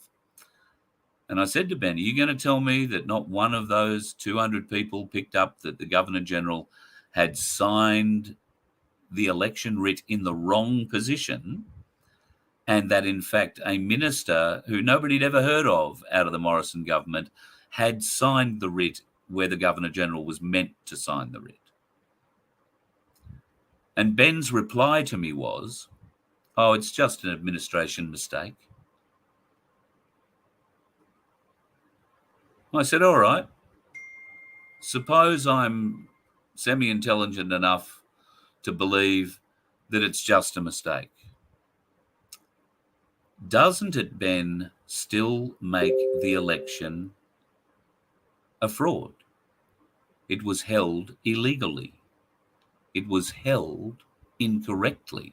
And I said to Ben, are you going to tell me that not one of those 200 people picked up that the Governor-General had signed the election writ in the wrong position, and that, in fact, a minister who nobody had ever heard of out of the Morrison government had signed the writ where the Governor-General was meant to sign the writ? And Ben's reply to me was, it's just an administration mistake. I said, all right, suppose I'm semi-intelligent enough to believe that it's just a mistake. Doesn't it, Ben, still make the election a fraud? It was held illegally. It was held incorrectly,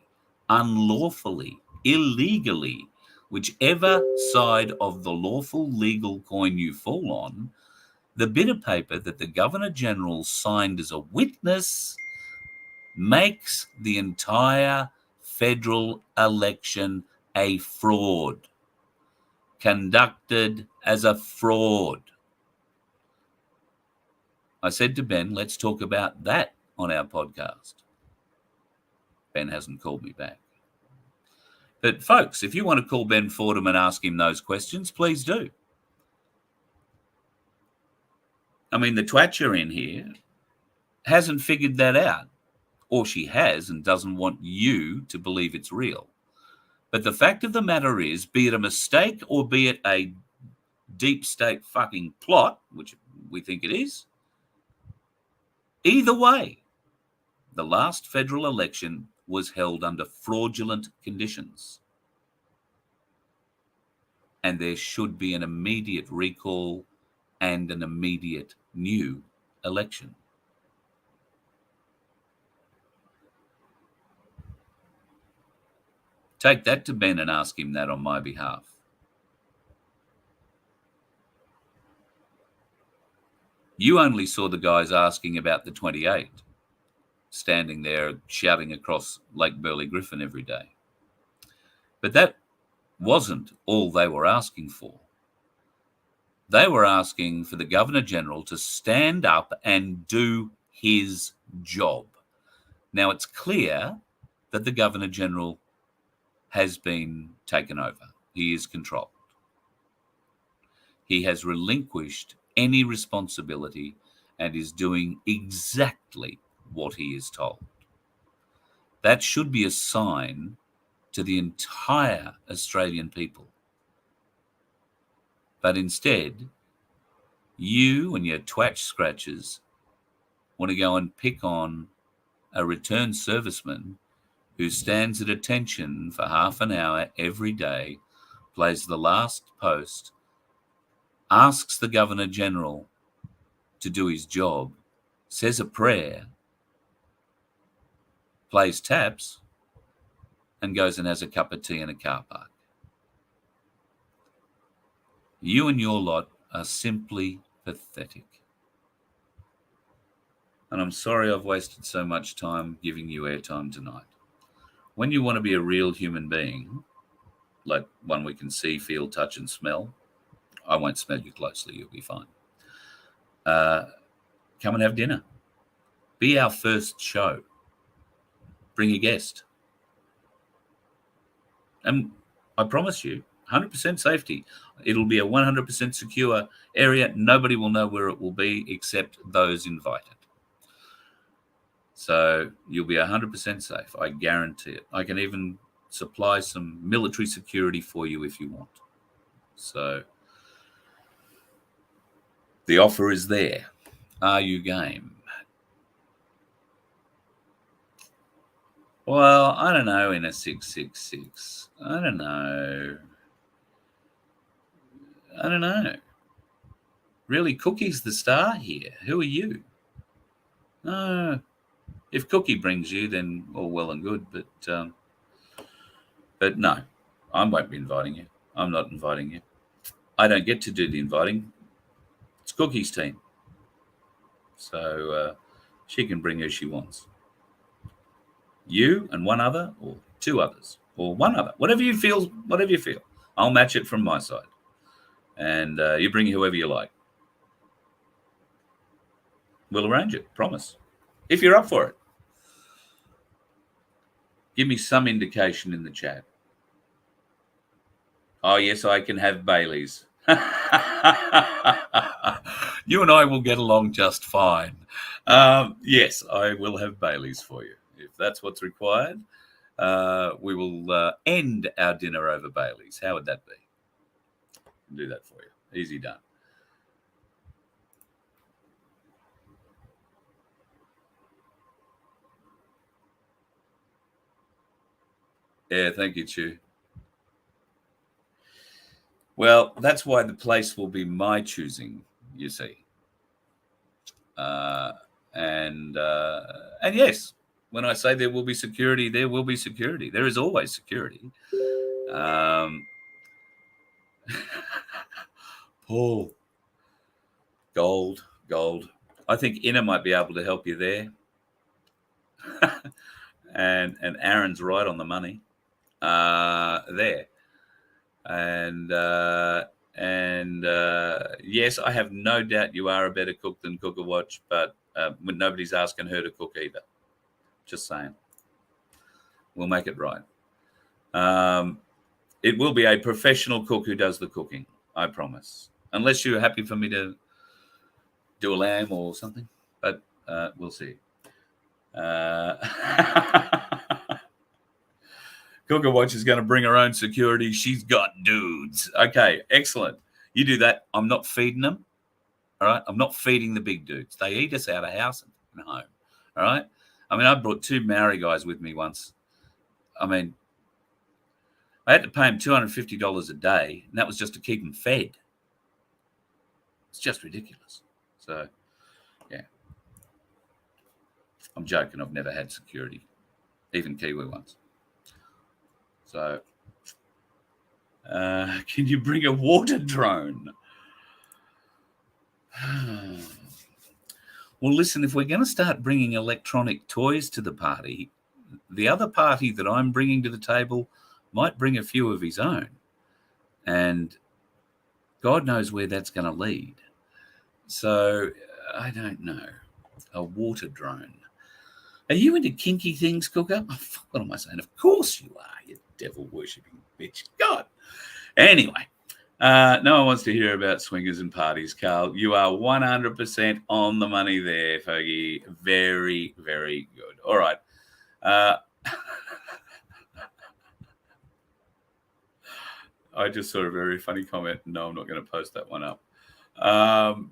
unlawfully, illegally. Whichever side of the lawful legal coin you fall on, the bit of paper that the Governor-General signed as a witness makes the entire federal election a fraud, conducted as a fraud. I said to Ben, let's talk about that on our podcast. Ben hasn't called me back. But folks, if you want to call Ben Fordham and ask him those questions, please do. I mean, the twatcher in here hasn't figured that out. Or she has and doesn't want you to believe it's real. But the fact of the matter is, be it a mistake or be it a deep state fucking plot, which we think it is, either way, the last federal election was held under fraudulent conditions. And there should be an immediate recall and an immediate new election. Take that to Ben and ask him that on my behalf. You only saw the guys asking about the 28, standing there shouting across Lake Burley Griffin every day. But that wasn't all they were asking for. They were asking for the Governor-General to stand up and do his job. Now, it's clear that the Governor-General has been taken over. He is controlled. He has relinquished any responsibility and is doing exactly what he is told. That should be a sign to the entire Australian people. But instead, you and your twatch scratchers want to go and pick on a returned serviceman who stands at attention for half an hour every day, plays the last post, asks the Governor-General to do his job, says a prayer, plays taps, and goes and has a cup of tea in a car park. You and your lot are simply pathetic. And I'm sorry I've wasted so much time giving you airtime tonight. When you want to be a real human being, like one we can see, feel, touch, and smell, I won't smell you closely, you'll be fine. Come and have dinner. Be our first show. Bring a guest. And I promise you, 100% safety. It'll be a 100% secure area. Nobody will know where it will be except those invited. So you'll be 100% safe. I guarantee it. I can even supply some military security for you if you want. So the offer is there. Are you game? Well, I don't know, in a 666. I don't know. Really, Cookie's the star here. Who are you? If Cookie brings you, then all well and good. But no, I won't be inviting you. I'm not inviting you. I don't get to do the inviting. It's Cookie's team. So she can bring who she wants. You and one other, or two others, or one other. Whatever you feel. I'll match it from my side. And you bring whoever you like. We'll arrange it, promise. If you're up for it. Give me some indication in the chat. Oh, yes, I can have Baileys. You and I will get along just fine. Yes, I will have Baileys for you. If that's what's required, we will end our dinner over Baileys. How would that be? I'll do that for you. Easy done. Yeah, thank you, Chu. Well, that's why the place will be my choosing, you see. And yes, when I say there will be security, there will be security. There is always security. Paul, gold. I think Inna might be able to help you there. and Aaron's right on the money. There. And yes, I have no doubt you are a better cook than Cooker Watch, but nobody's asking her to cook either. Just saying. We'll make it right. It will be a professional cook who does the cooking, I promise. Unless you're happy for me to do a lamb or something, but we'll see. Cooker Watch is going to bring her own security. She's got dudes. Okay, excellent. You do that. I'm not feeding them. All right. I'm not feeding the big dudes. They eat us out of house and home. All right. I mean, I brought 2 Maori guys with me once. I mean, I had to pay them $250 a day, and that was just to keep them fed. It's just ridiculous. So, yeah. I'm joking. I've never had security, even Kiwi ones. So, can you bring a water drone? Well, listen, if we're going to start bringing electronic toys to the party, the other party that I'm bringing to the table might bring a few of his own. And God knows where that's going to lead. So, I don't know. A water drone. Are you into kinky things, Cooker? Oh, what am I saying? Of course you are, you devil-worshipping bitch. God. Anyway, no one wants to hear about swingers and parties, Carl. You are 100% on the money there, Foggy. Very, very good. All right. I just saw a very funny comment. No, I'm not going to post that one up.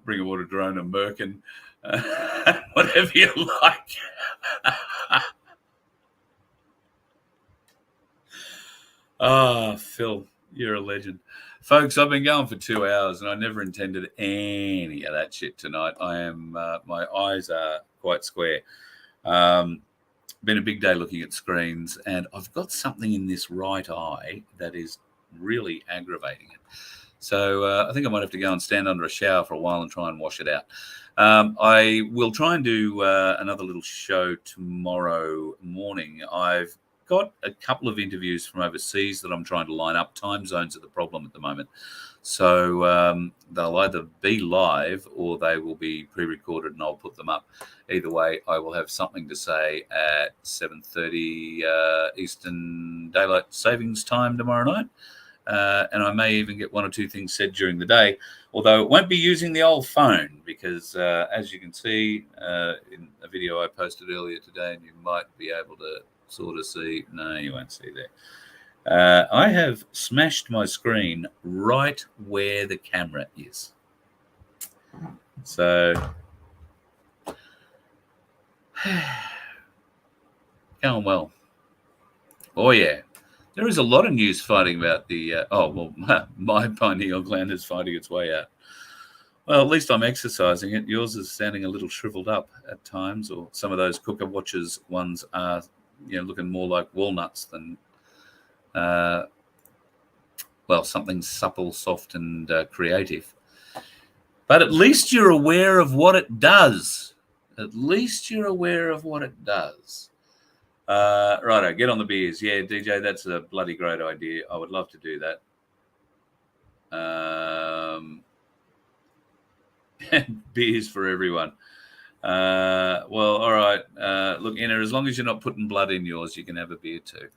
Bring a water drone, a merkin, whatever you like. Phil, you're a legend. Folks, I've been going for 2 hours and I never intended any of that shit tonight. I am, my eyes are quite square. Been a big day looking at screens, and I've got something in this right eye that is really aggravating it. So I think I might have to go and stand under a shower for a while and try and wash it out. I will try and do another little show tomorrow morning. I've got a couple of interviews from overseas that I'm trying to line up. Time zones are the problem at the moment. So they'll either be live or they will be pre-recorded and I'll put them up. Either way, I will have something to say at 7:30 Eastern Daylight Savings Time tomorrow night. and I may even get one or two things said during the day, although it won't be using the old phone because, as you can see in a video I posted earlier today, and you might be able to sort of see, no, you won't see there. I have smashed my screen right where the camera is. So, going well. Oh, yeah. There is a lot of news fighting about the, my pineal gland is fighting its way out. Well, at least I'm exercising it. Yours is sounding a little shriveled up at times, or some of those Cooker Watches ones are, looking more like walnuts than, something supple, soft, and creative. But at least you're aware of what it does. At least you're aware of what it does. Righto, get on the beers. Yeah, DJ, that's a bloody great idea. I would love to do that. Beers for everyone. All right. Look, Anna, as long as you're not putting blood in yours, you can have a beer too.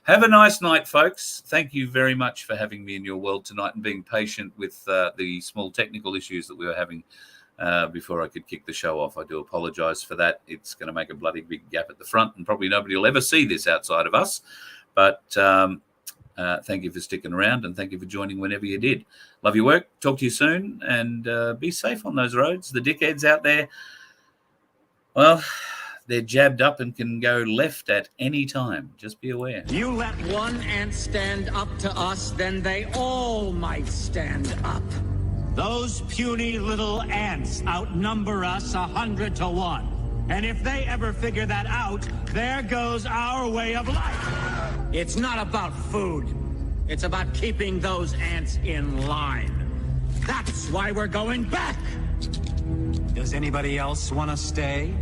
Have a nice night, folks. Thank you very much for having me in your world tonight and being patient with the small technical issues that we were having before I could kick the show off. I do apologize for that. It's going to make a bloody big gap at the front, and probably nobody will ever see this outside of us. But thank you for sticking around, and thank you for joining whenever you did. Love your work. Talk to you soon, and be safe on those roads. The dickheads out there, well, they're jabbed up and can go left at any time. Just be aware.
You let one ant stand up to us, then they all might stand up. Those puny little ants outnumber us 100 to 1. And if they ever figure that out, there goes our way of life. It's not about food. It's about keeping those ants in line. That's why we're going back.
Does anybody else want to stay?